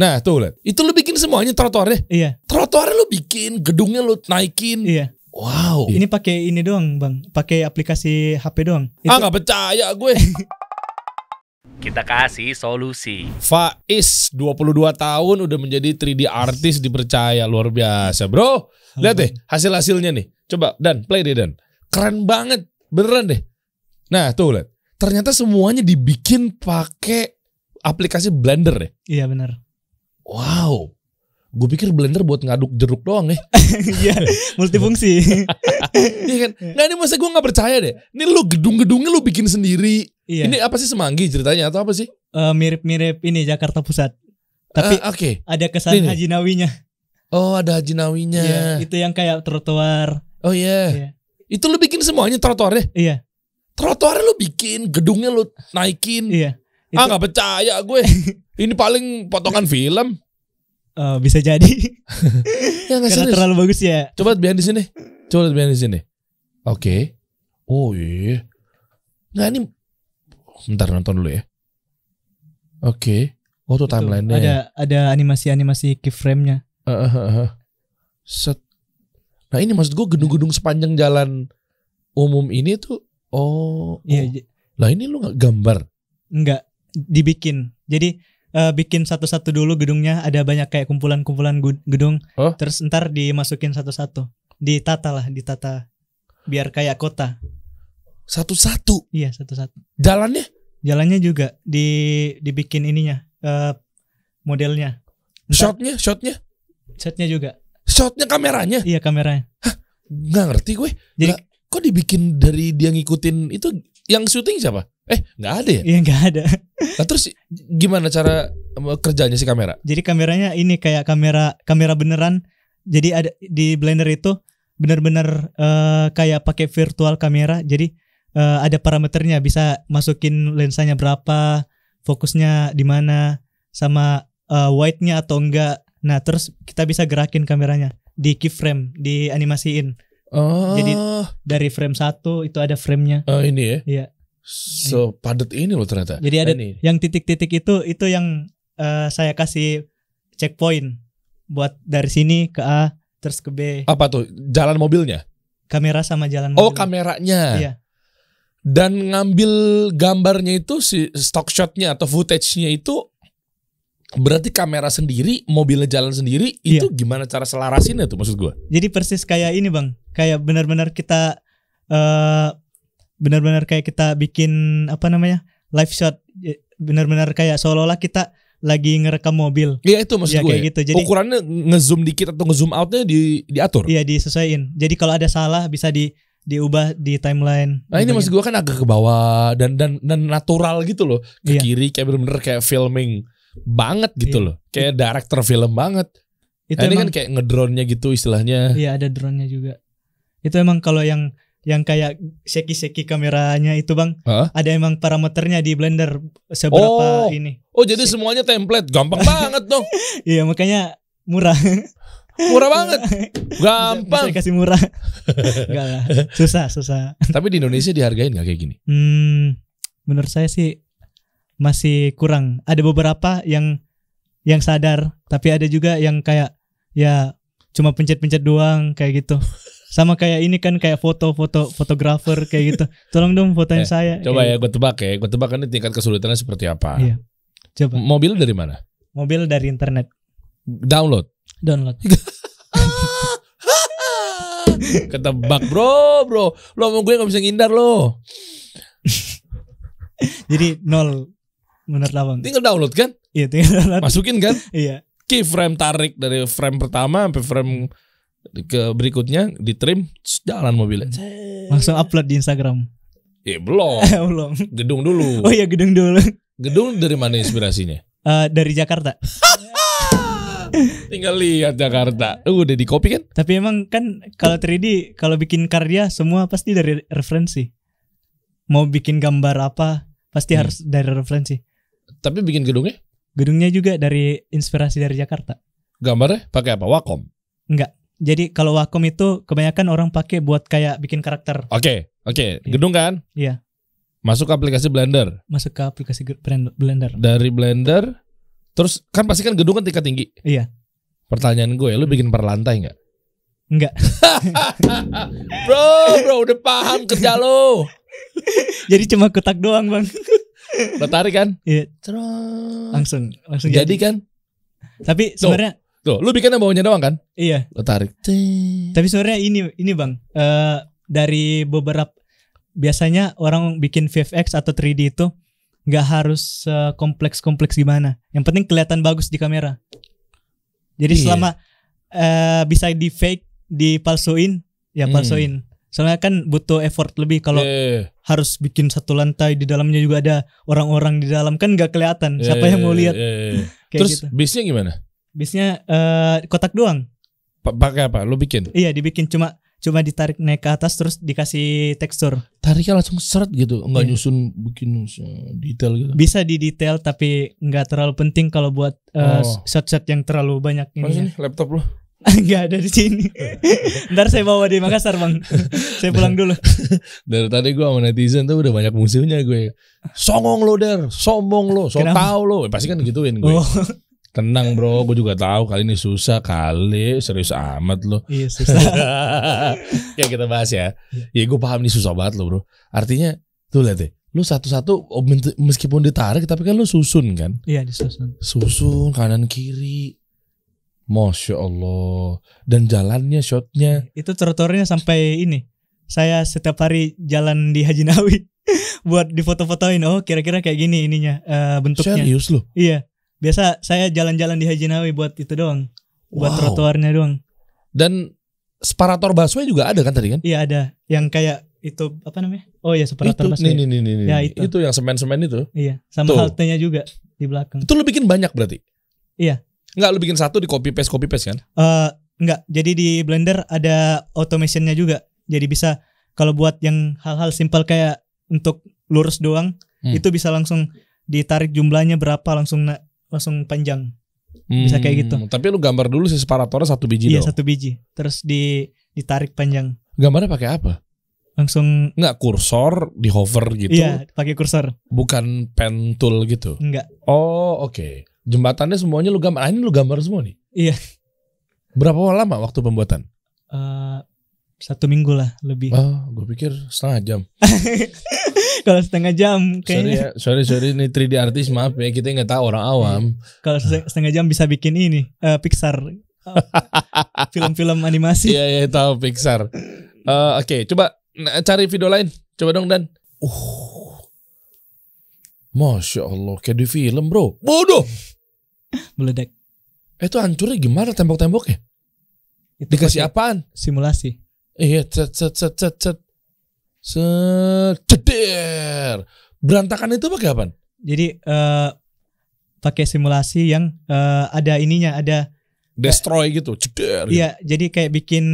Nah tuh lihat, itu lu bikin semuanya trotoarnya. Iya. Trotoarnya lu bikin, gedungnya lu naikin. Iya. Wow. Ini pakai ini doang bang, pakai aplikasi HP doang. Nggak percaya gue. Kita kasih solusi. Faiz 22 tahun udah menjadi 3D artist, dipercaya, luar biasa bro. Lihat deh hasil-hasilnya nih. Coba Dan, play deh Dan. Keren banget, beneran deh. Nah tuh lihat, ternyata semuanya dibikin pakai aplikasi Blender deh. Iya benar. Wow. Gue pikir Blender buat ngaduk jeruk doang ya. Iya, multifungsi. Iya kan? Nggak, ini masa gue gak percaya deh. Ini lu gedung-gedungnya lu bikin sendiri. Iya. Ini apa sih, Semanggi ceritanya atau apa sih? Mirip-mirip ini Jakarta Pusat. Tapi ada kesan Nih. Haji Nawinya. Oh ada Haji Nawinya. Iya, itu yang kayak trotoar. Oh iya. Iya. Itu lu bikin semuanya trotoarnya? Iya. Trotoarnya lu bikin, gedungnya lu naikin. Iya. Gak percaya gue. Ini paling potongan film. Bisa jadi. Ya nggak Karena serius. terlalu bagus ya. Coba lihat di sini. Coba lihat di sini. Oke. Oh iya. Nah ini, bentar nonton dulu ya. Oke. Oh tuh timeline-nya. Ada animasi keyframe-nya. Set. Nah ini maksud gue gedung-gedung sepanjang jalan umum ini tuh. Iya. Lah ini lu nggak gambar? Enggak, dibikin. Jadi bikin satu-satu dulu gedungnya, ada banyak kayak kumpulan-kumpulan gedung. Terus ntar dimasukin satu-satu. Ditata biar kayak kota. Satu-satu? Iya, satu-satu. Jalannya? Jalannya juga dibikin ininya, modelnya. Shotnya? Shotnya juga. Shotnya kameranya? Iya, kameranya. Hah? Nggak ngerti gue. Jadi kok dibikin dari dia ngikutin itu? Yang syuting siapa? Nggak ada ya? Iya, nggak ada. Nah, terus gimana cara kerjanya si kamera? Jadi kameranya ini kayak kamera beneran. Jadi ada di Blender itu bener-bener kayak pakai virtual kamera. Jadi ada parameternya, bisa masukin lensanya berapa, fokusnya di mana, sama wide-nya atau enggak. Nah, terus kita bisa gerakin kameranya di keyframe, dianimasiin. Jadi dari frame 1 itu ada frame-nya. Ini ya? Iya. Padat ini loh ternyata. Jadi ada yang titik-titik itu yang saya kasih checkpoint buat dari sini ke A terus ke B. Apa tuh? Jalan mobilnya? Kamera sama jalan mobil. Oh, kameranya. Iya. Dan ngambil gambarnya itu, si stock shotnya atau footage-nya itu berarti kamera sendiri, mobilnya jalan sendiri. Itu gimana cara selarasinnya tuh maksud gue? Jadi persis kayak ini bang, kayak benar-benar kita benar-benar kayak kita bikin live shot, benar-benar kayak seolah-olah kita lagi ngerekam mobil. Iya itu maksud gue. Kayak gitu. Jadi ukurannya ngezoom dikit atau ngezoom outnya diatur. Iya, disesuaiin. Jadi kalau ada salah bisa diubah di timeline. Nah ini maksud gue kan agak ke bawah dan natural gitu loh. Ke kiri kayak bener-bener kayak filming banget gitu loh. Kayak director film banget. Itu ini kan kayak ngedrone-nya gitu istilahnya. Iya, ada drone-nya juga. Itu emang kalau yang kayak shaky kameranya itu bang, ada emang parameternya di Blender seberapa ini. Oh jadi semuanya template, gampang banget dong. Iya makanya murah. Murah banget, gampang. Bisa kasih murah. Enggak lah, susah. Tapi di Indonesia dihargain nggak kayak gini? Menurut saya sih masih kurang. Ada beberapa yang sadar, tapi ada juga yang kayak ya cuma pencet-pencet doang kayak gitu. Sama kayak ini kan kayak fotografer kayak gitu. Tolong dong fotoin saya. Coba ya gue tebak Gue tebak ini tingkat kesulitannya seperti apa. Iya. Coba. Mobil dari mana? Mobil dari internet. Download. Ketebak bro. Lo sama gue gak bisa ngindar lo. Jadi 0 menurut abang. Tinggal download kan? Iya tinggal download. Masukin kan? Iya. Keyframe tarik dari frame pertama sampai frame ke berikutnya, di trim, jalan mobilnya. Langsung upload di Instagram. Belum. Belum. Gedung dulu. Oh iya, gedung dulu. Gedung dari mana inspirasinya? Dari Jakarta. Tinggal lihat Jakarta. Udah di copy kan? Tapi emang kan kalau 3D, kalau bikin karya semua pasti dari referensi. Mau bikin gambar apa, pasti harus dari referensi. Tapi bikin gedungnya? Gedungnya juga dari inspirasi dari Jakarta. Gambarnya pakai apa? Wacom? Enggak. Jadi kalau Wacom itu kebanyakan orang pakai buat kayak bikin karakter. Oke. Gedung kan? Iya. Masuk ke aplikasi Blender. Masuk ke aplikasi Blender. Dari Blender Terus kan pasti kan gedung kan tingkat tinggi. Iya. Pertanyaan gue, lu bikin per lantai nggak? Enggak. Bro, udah paham kerja lo. Jadi cuma kotak doang, Bang. Lo tarik kan? Iya. Terus Langsung jadi kan? Tapi sebenarnya Tuh, lu bikinnya bawahnya doang kan? iya. Lo tarik. Tapi sebenarnya ini Bang, dari beberapa biasanya orang bikin VFX atau 3D itu nggak harus kompleks-kompleks gimana. Yang penting kelihatan bagus di kamera. Jadi selama bisa di fake, dipalsuin, ya palsuin. Soalnya kan butuh effort lebih kalau harus bikin satu lantai, di dalamnya juga ada orang-orang di dalam, kan nggak kelihatan. Siapa yang mau lihat? Terus gitu. bisnya gimana? Bisnya kotak doang. Pakai apa? Lu bikin? Iya, dibikin cuma ditarik naik ke atas terus dikasih tekstur. Tariknya langsung seret gitu, nggak nyusun bikin detail gitu. Bisa di detail tapi nggak terlalu penting kalau buat shot-shot yang terlalu banyak Mana ini. sini laptop lu? Nggak ada di sini. Ntar saya bawa di Makassar, Bang. Saya pulang dulu. Dari tadi gue sama netizen tuh udah banyak musuhnya gue. Songong lo Der, sombong lo, so tau lo. Pasti kan gituin gue. Tenang bro, gue juga tahu kali ini susah kali, serius amat lo. Iya susah. Ya kita bahas ya. Ya gue paham nih susah banget lo bro. Artinya tuh lihat deh, lu satu-satu meskipun ditarik tapi kan lu susun kan? Iya disusun. Susun kanan kiri. Masya Allah. Dan jalannya, shotnya. Itu trotoarnya sampai ini. Saya setiap hari jalan di Haji Nawi buat difoto-fotoin. Oh kira-kira kayak gini ininya bentuknya. Serius lo? Iya. Biasa saya jalan-jalan di Haji Nawi buat itu doang. Buat trotoarnya doang. Dan separator busway juga ada kan tadi kan? Iya ada. Yang kayak itu apa namanya? Oh iya separator busway. Nih. Ya, itu yang semen itu. Iya. Sama Tuh. haltenya juga di belakang. Itu lu bikin banyak berarti? Iya. Enggak, lu bikin satu di copy paste kan? Enggak. Jadi di Blender ada automationnya juga. Jadi bisa kalau buat yang hal-hal simpel kayak untuk lurus doang, itu bisa langsung ditarik jumlahnya berapa langsung panjang. Bisa kayak gitu. Tapi lu gambar dulu si separatornya satu biji Iya, dong. 1 biji. Terus ditarik panjang. Gambarnya pakai apa? Langsung Enggak kursor di hover gitu. Iya, pakai kursor. Bukan pen tool gitu. Enggak. Oh, oke. Jembatannya semuanya lu gambar. Ini lu gambar semua nih. Iya. Berapa lama waktu pembuatan? 1 minggu lah lebih. Gue pikir setengah jam. Kalau setengah jam kayaknya. Sorry ini 3D artis, maaf ya, kita nggak tahu orang awam. Kalau setengah jam bisa bikin ini Pixar. Film-film animasi. Iya tahu Pixar. Oke, coba cari video lain. Coba dong Dan. Masya Allah, kayak di film bro. Bodoh. Meledak. Itu hancurnya gimana tembok-temboknya? Itu Dikasih apaan? simulasi. Iya, ceder. Berantakan itu pakai apaan? Jadi pakai simulasi yang ada ininya, ada destroy gitu, ceder. Iya, jadi kayak bikin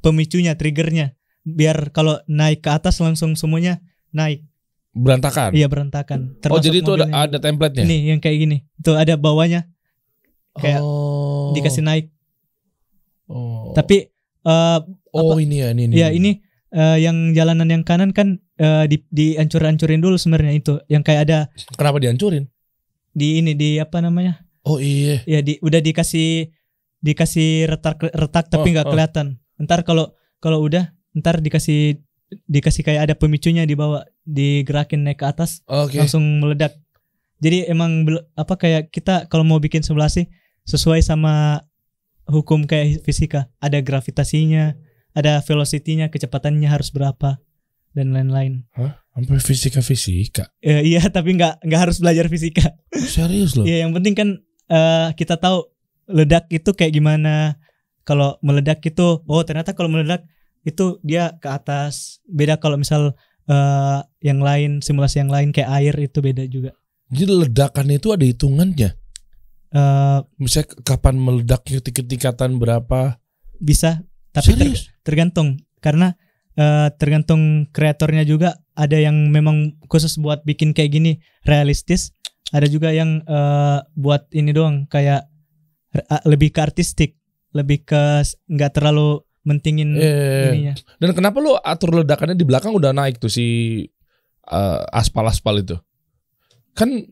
pemicunya, triggernya, biar kalau naik ke atas langsung semuanya naik. Berantakan. Iya berantakan. Jadi itu ada template-nya. Nih yang kayak gini. Itu ada bawahnya. Kayak dikasih naik. Tapi ini ya ini. Iya ini yang jalanan yang kanan kan dihancur-hancurin dulu sebenarnya itu. Yang kayak ada. Kenapa dihancurin? Di apa namanya? Oh iya. Ya udah dikasih retak tapi nggak kelihatan. Ntar kalau udah ntar dikasih kayak ada pemicunya di bawah, digerakin naik ke atas, langsung meledak. Jadi emang kayak kita kalau mau bikin simulasi sesuai sama hukum kayak fisika, ada gravitasinya, ada velocity-nya, kecepatannya harus berapa dan lain-lain. Hah? Sampai fisika? Iya, tapi nggak harus belajar fisika. Serius loh? Iya, yang penting kan kita tahu ledak itu kayak gimana. Kalau meledak itu, ternyata kalau meledak itu dia ke atas. Beda kalau misal yang lain, simulasi yang lain kayak air itu beda juga. Jadi ledakan itu ada hitungannya? Misalnya kapan meledaknya, tingkatan berapa? Bisa, tapi tergantung. Karena tergantung kreatornya juga. Ada yang memang khusus buat bikin kayak gini realistis. Ada juga yang buat ini doang, kayak lebih ke artistik, lebih ke nggak terlalu mentingin ininya. Dan kenapa lu atur ledakannya di belakang udah naik tuh si aspal itu? Kan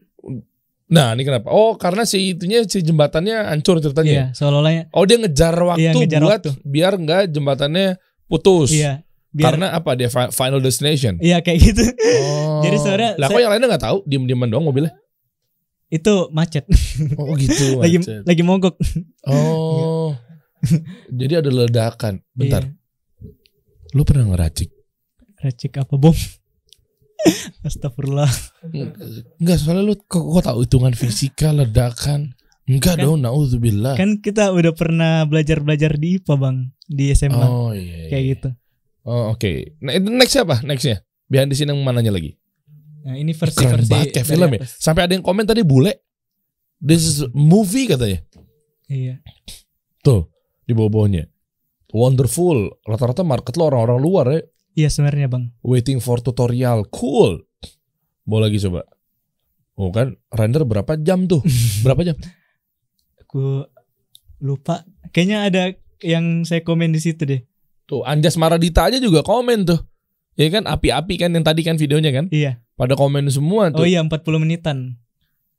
Nah, ini kenapa? Oh, karena si jembatannya hancur ceritanya. Iya, seolah-olahnya. Oh, dia ngejar waktu ngejar buat waktu. biar nggak jembatannya putus. Iya. Karena apa? Dia final destination. Iya kayak gitu. Oh. Jadi sebenarnya lah kok yang lainnya nggak tahu? Diem-dieman doang mobilnya. Itu macet. Oh gitu. lagi mogok. Oh. Jadi ada ledakan. Bentar. Iya. Lu pernah ngeracik? Racik apa bom? Astagfirullah. Enggak, soalnya lu kok tahu hitungan fisika ledakan? Enggak Kan- dong, naudzubillah. Kan kita udah pernah belajar di IPA bang, di SMA. Oh iya. Kayak gitu. Oh oke. Nah, itu next apa? Nextnya? Behind the scene yang mananya lagi? Nah ini versi Keren banget kayak dari film ya. atas. Sampai ada yang komen tadi bule. This is movie katanya. Iya. Tuh di bawah-bawahnya. Wonderful. Rata-rata market lo orang-orang luar ya. Iya sebenarnya bang. Waiting for tutorial. Cool. Bawa lagi coba. Oh kan render berapa jam tuh? Berapa jam? Aku lupa. Kayaknya ada yang saya komen di situ deh. Tuh Anjas Maradita aja juga komen tuh. Ya kan api-api kan yang tadi kan videonya kan. Iya. Pada komen semua tuh. Oh iya 40 menitan.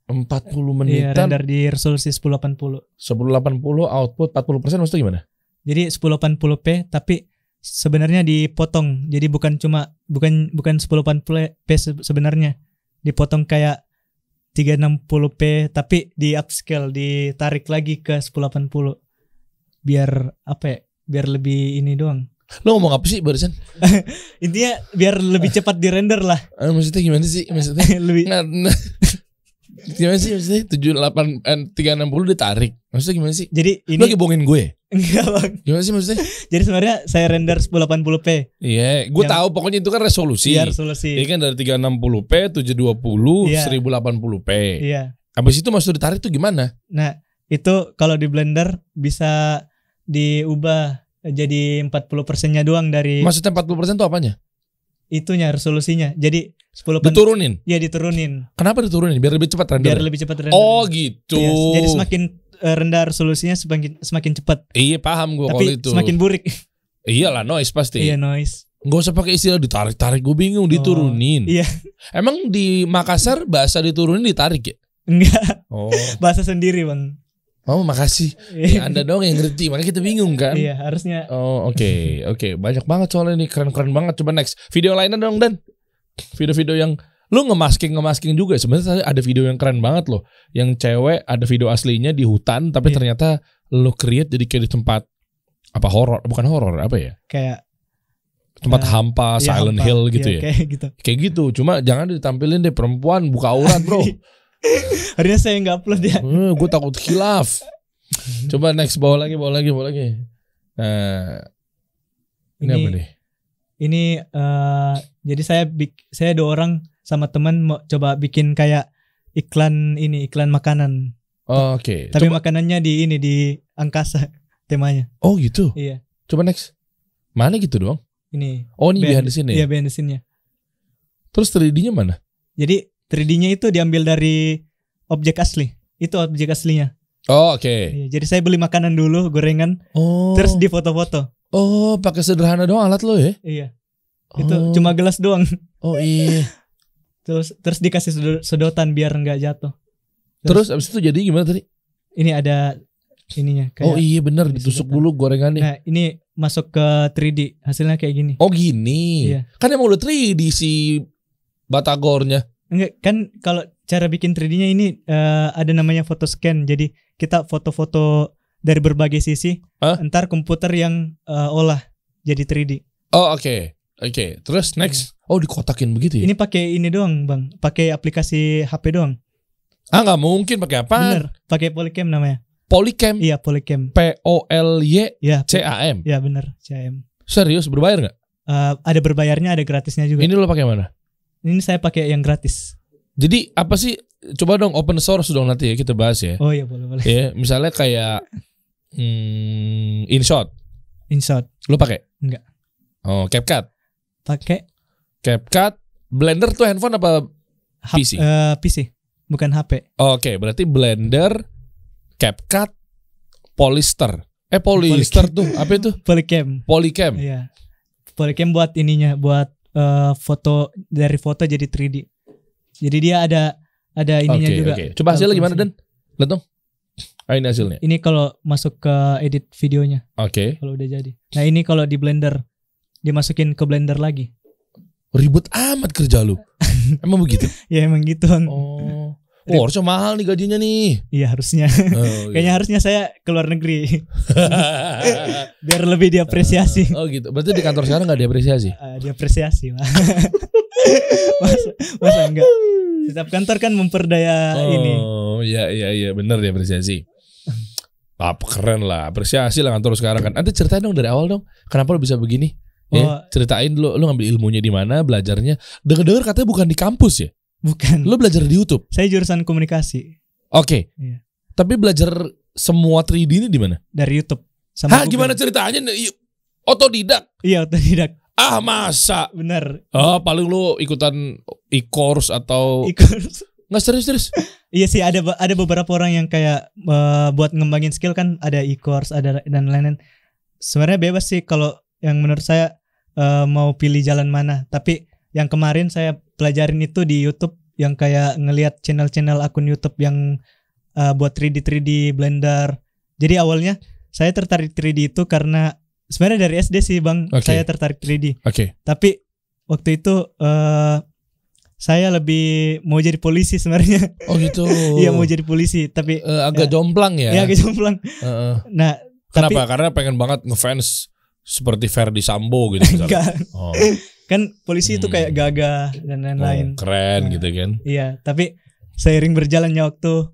40 Iya menitan. render di resolusi 1080. 1080 output 40% maksudnya gimana? Jadi 1080p tapi sebenarnya dipotong. Jadi bukan 1080p sebenarnya. Dipotong kayak 360p tapi di upscale, ditarik lagi ke 1080. Biar apa ya? Biar lebih ini doang. Lo ngomong apa sih barusan? Intinya biar lebih cepat di render lah. Maksudnya gimana sih? Maksudnya Lebih gimana sih maksudnya 360 ditarik. Maksudnya gimana sih? jadi Lo lagi ini bohongin gue? enggak bang. Gimana sih maksudnya? Jadi sebenarnya saya render 1080p. Iya, gue Yang- tahu pokoknya itu kan resolusi. Iya resolusi. Ini kan dari 360p, 720, Iya. 1080p. Iya. Habis itu maksud ditarik tuh gimana? Nah, itu kalau di Blender bisa diubah jadi 40%-nya doang dari Maksudnya 40% tuh apanya? itunya resolusinya. Jadi 10 Diturunin. ya diturunin Kenapa diturunin? Biar lebih cepat render. biar lebih cepat render. Oh gitu. Iya, jadi semakin rendah resolusinya semakin cepat. Iya paham gue kalau Tapi itu. semakin burik. Iyalah noise pasti. Iya noise. Gak usah pakai istilah ditarik-tarik, gue bingung diturunin. Iya. Emang di Makassar bahasa diturunin ditarik ya? Enggak, Oh, bahasa sendiri, Bang. oh makasih. Ya, Anda dong yang ngerti, makanya kita bingung kan? Iya, harusnya. Oh oke. Banyak banget soalnya ini, keren-keren banget. Coba next video lainnya dong Dan. Video-video yang lu ngemasking juga. Sebenarnya ada video yang keren banget loh. Yang cewek ada video aslinya di hutan, tapi Iya. ternyata lu create jadi kayak di tempat apa horor? Bukan horor, apa ya? Kayak Tempat hampa, iya, Silent hampa. Hill gitu Iya, ya. Kayak gitu. Kayak gitu. Cuma jangan ditampilin deh perempuan buka aurat bro. Harusnya saya nggak upload ya. Gue takut khilaf. Coba next bawa lagi. Nah, ini apa nih? Ini jadi saya 2 orang sama teman mau coba bikin kayak iklan makanan. Oh, oke. Tapi Coba- makanannya di angkasa temanya. Oh gitu. Iya. Coba next. Mana gitu doang? Ini. Oh ini behind the scene Iya ya. behind the scene-nya. Terus 3D-nya mana? Jadi 3D-nya itu diambil dari objek asli. Itu objek aslinya. Oh oke. Iya, jadi saya beli makanan dulu, gorengan, Oh. terus di foto-foto. Oh pakai sederhana doang alat lo ya? Iya. Itu Oh. cuma gelas doang. Oh iya. Terus dikasih sedotan biar nggak jatuh. Terus abis itu jadi gimana tadi? Ini ada ininya kayak. Oh iya bener ini ditusuk sedotan. dulu gorengannya. Nah, ini masuk ke 3D. Hasilnya kayak gini. Oh gini. Iya. Kan emang udah 3D si Batagornya. Enggak, kan kalau cara bikin 3D-nya ini ada namanya photo scan. Jadi kita foto-foto dari berbagai sisi. Hah? Ntar komputer yang olah jadi 3D. Oh oke. Terus next. Oh dikotakin begitu ya? Ini pakai ini doang, Bang. Pakai aplikasi HP doang. Ah nggak mungkin pakai apa? Bener, pakai Polycam namanya. Polycam. Iya, Polycam. POLYCAM. Iya, bener, CAM. Serius berbayar nggak? Ada berbayarnya, ada gratisnya juga. Ini lo pakai mana? Ini saya pakai yang gratis. Jadi apa sih? Coba dong open source dong nanti ya kita bahas ya. Oh iya, boleh. Ya misalnya kayak InShot. InShot. Lo pakai? Enggak. Oh CapCut. Pakai CapCut. Blender tuh handphone apa PC? PC, bukan HP. Oke, berarti Blender, CapCut, Polyster. Polyster tuh apa itu? Polycam. Polycam. Iya. Polycam buat ininya, buat foto dari foto jadi 3D. Jadi dia ada ada ininya Oke, juga. oke. Coba hasilnya gimana, Dan? Lihat dong. Ini hasilnya. Ini kalau masuk ke edit videonya, Oke. kalau udah jadi. Nah ini kalau di Blender, dimasukin ke Blender lagi. Ribet amat kerja lu. Emang begitu? Ya emang gitu Bang. Oh, harusnya mahal nih gajinya nih. Iya harusnya. Oh, Kayaknya harusnya saya keluar negeri biar lebih diapresiasi. Oh gitu. Berarti di kantor sekarang nggak diapresiasi? Diapresiasi lah. masa enggak? Setiap kantor kan memperdaya ini. Oh iya benar diapresiasi. Apa keren lah, apresiasi lah kantor sekarang kan. Nanti ceritain dong dari awal dong. Kenapa lo bisa begini? Ya, ceritain lo ngambil ilmunya di mana, belajarnya. Dengar-dengar katanya bukan di kampus ya? Bukan. Lo belajar di YouTube. Saya jurusan komunikasi. Oke. Iya. Tapi belajar semua 3D ini di mana? Dari YouTube. Hah, gimana ceritanya? Otodidak. Iya, otodidak. Ah, masa? Bener. Oh, paling lo ikutan e-course atau nggak serius? Iya sih, ada beberapa orang yang kayak buat ngembangin skill kan ada e-course, ada dan lain-lain. Sebenarnya bebas sih kalau yang menurut saya mau pilih jalan mana. Tapi yang kemarin saya pelajarin itu di YouTube yang kayak ngelihat channel-channel akun YouTube yang buat 3D Blender. Jadi awalnya saya tertarik 3D itu karena sebenarnya dari SD sih Bang, saya tertarik 3D. Oke. Tapi waktu itu saya lebih mau jadi polisi sebenarnya. Oh gitu. Iya mau jadi polisi, tapi agak jomplang ya. Iya agak jomplang. Nah, kenapa? Karena pengen banget ngefans seperti Ferdi Sambo gitu misalnya. Enggak. Oh. Kan polisi itu kayak gagah dan lain-lain. Keren gitu kan. Iya, tapi seiring berjalannya waktu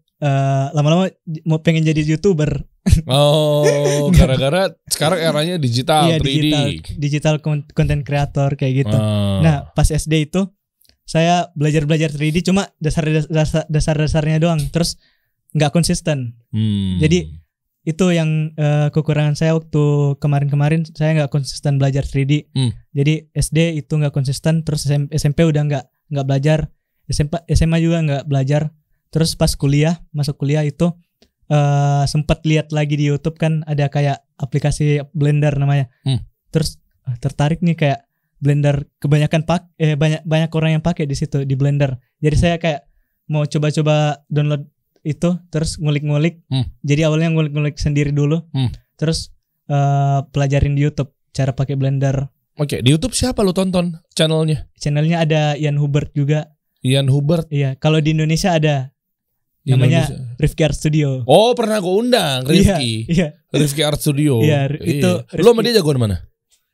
lama-lama mau pengen jadi YouTuber. Oh, gara-gara sekarang eranya digital, iya, 3D. digital content creator kayak gitu. Nah, pas SD itu saya belajar 3D cuma dasar-dasarnya doang, terus nggak konsisten. Jadi itu yang kekurangan saya waktu kemarin saya nggak konsisten belajar 3D. Jadi SD itu nggak konsisten, terus SMP udah nggak belajar, SMA juga nggak belajar. Terus pas masuk kuliah itu sempat lihat lagi di YouTube kan ada kayak aplikasi Blender namanya. Terus tertarik nih kayak Blender kebanyakan banyak orang yang pakai di situ di Blender. Jadi saya kayak mau coba-coba download itu terus ngulik-ngulik. Jadi awalnya ngulik-ngulik sendiri dulu. Terus pelajarin di YouTube cara pakai Blender. Oke, di YouTube siapa lu tonton channelnya? Channelnya ada Ian Hubert juga. Ian Hubert. Iya, kalau di Indonesia ada namanya Rifki Art Studio. Oh, pernah gue undang Rifki. Iya. Rifki Art Studio. Iya, itu. Lu sama dia jagoan mana?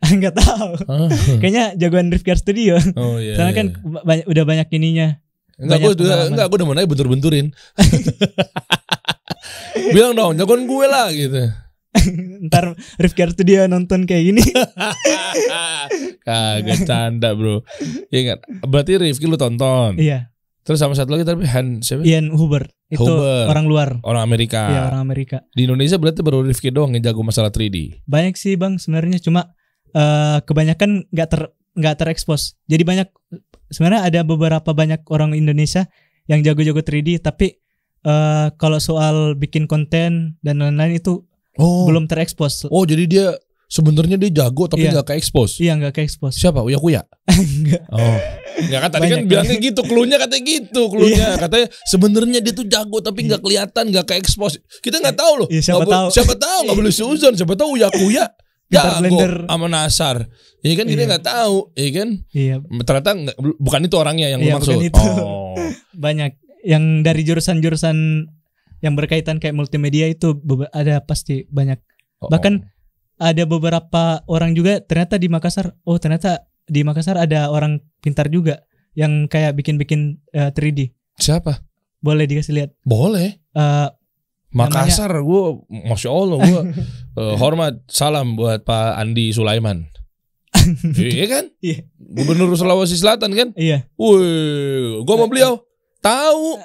Enggak tahu. Kayaknya jagoan Rifki Art Studio. Oh iya. Soalnya kan udah banyak ininya. Enggak, gue udah mana bentur-benturin. Bilang dong, jagoan gue lah gitu. Ntar Rifki Art Studio nonton kayak gini. Kagak canda bro. Iya kan? Berarti Rifki lu tonton. Iya. Terus sama satu lagi tapi siapa? Ian Hubert. Itu orang luar. Orang Amerika. Iya, orang Amerika. Di Indonesia berarti baru Rifki doang yang jago masalah 3D. Banyak sih Bang sebenarnya, cuma kebanyakan nggak terekspos. Jadi sebenarnya ada banyak orang Indonesia yang jago-jago 3D, tapi kalau soal bikin konten dan lain-lain itu belum terekspos. Oh, jadi dia sebenarnya dia jago tapi nggak ke-expose. Iya, nggak ke-expose. Siapa? Uya Kuya? Enggak. Oh. Enggak kan tadi kan bilangnya gitu, cluenya katanya gitu, cluenya. Katanya sebenarnya dia tuh jago tapi nggak kelihatan, nggak ke-expose. Kita nggak tahu loh. Siapa tahu nggak boleh seuzon. Siapa tahu Uya Kuya jago sama Nasar. Iya kan kita nggak tahu, iya kan? Iya. Ternyata bukan itu orangnya yang lu maksud. Oh. Banyak yang dari jurusan-jurusan yang berkaitan kayak multimedia itu ada pasti banyak. Bahkan ada beberapa orang juga ternyata di Makassar. Oh, ternyata di Makassar ada orang pintar juga yang kayak bikin 3D. Siapa? Boleh dikasih lihat? Boleh. Makassar, gue Masya Allah gue hormat salam buat Pak Andi Sulaiman. Iya kan? Iya. Gubernur Sulawesi Selatan kan? Iya. Wih, gue mau beliau. Tahu.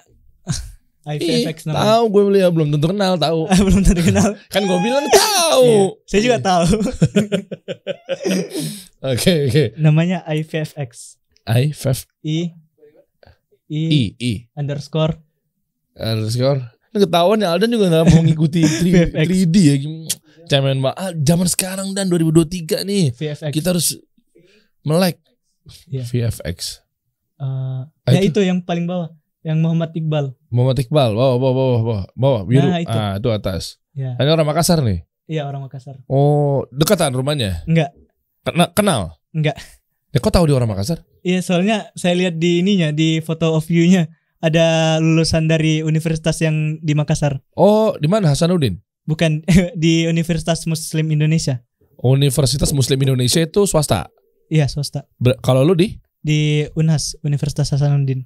IVFX namanya. Tahu gue beliau, belum tentu kenal, tahu. Belum tentu kenal. Kan gue bilang tahu. Iya, saya juga tahu. Oke. Namanya IVFX. IVFX. underscore. Ini ketahuan ya Aldan juga gak mau ngikuti 3D ya. Cemen banget. Zaman sekarang dan 2023 nih. VFX. Kita harus melek. Yeah. VFX. Ya itu yang paling bawah. Yang Muhammad Iqbal. Muhammad Iqbal. Bawah biru. Nah, itu. Itu atas. Ya. Ini orang Makassar nih. Iya, orang Makassar. Oh, dekatan rumahnya? Enggak. Kenal? Enggak. Ya, kok tahu dia orang Makassar? Iya, soalnya saya lihat di ininya, di foto of view-nya ada lulusan dari universitas yang di Makassar. Oh, di mana? Hasanuddin? Bukan, di Universitas Muslim Indonesia. Universitas Muslim Indonesia itu swasta. Iya, swasta. Kalau lu di Unhas, Universitas Hasanuddin.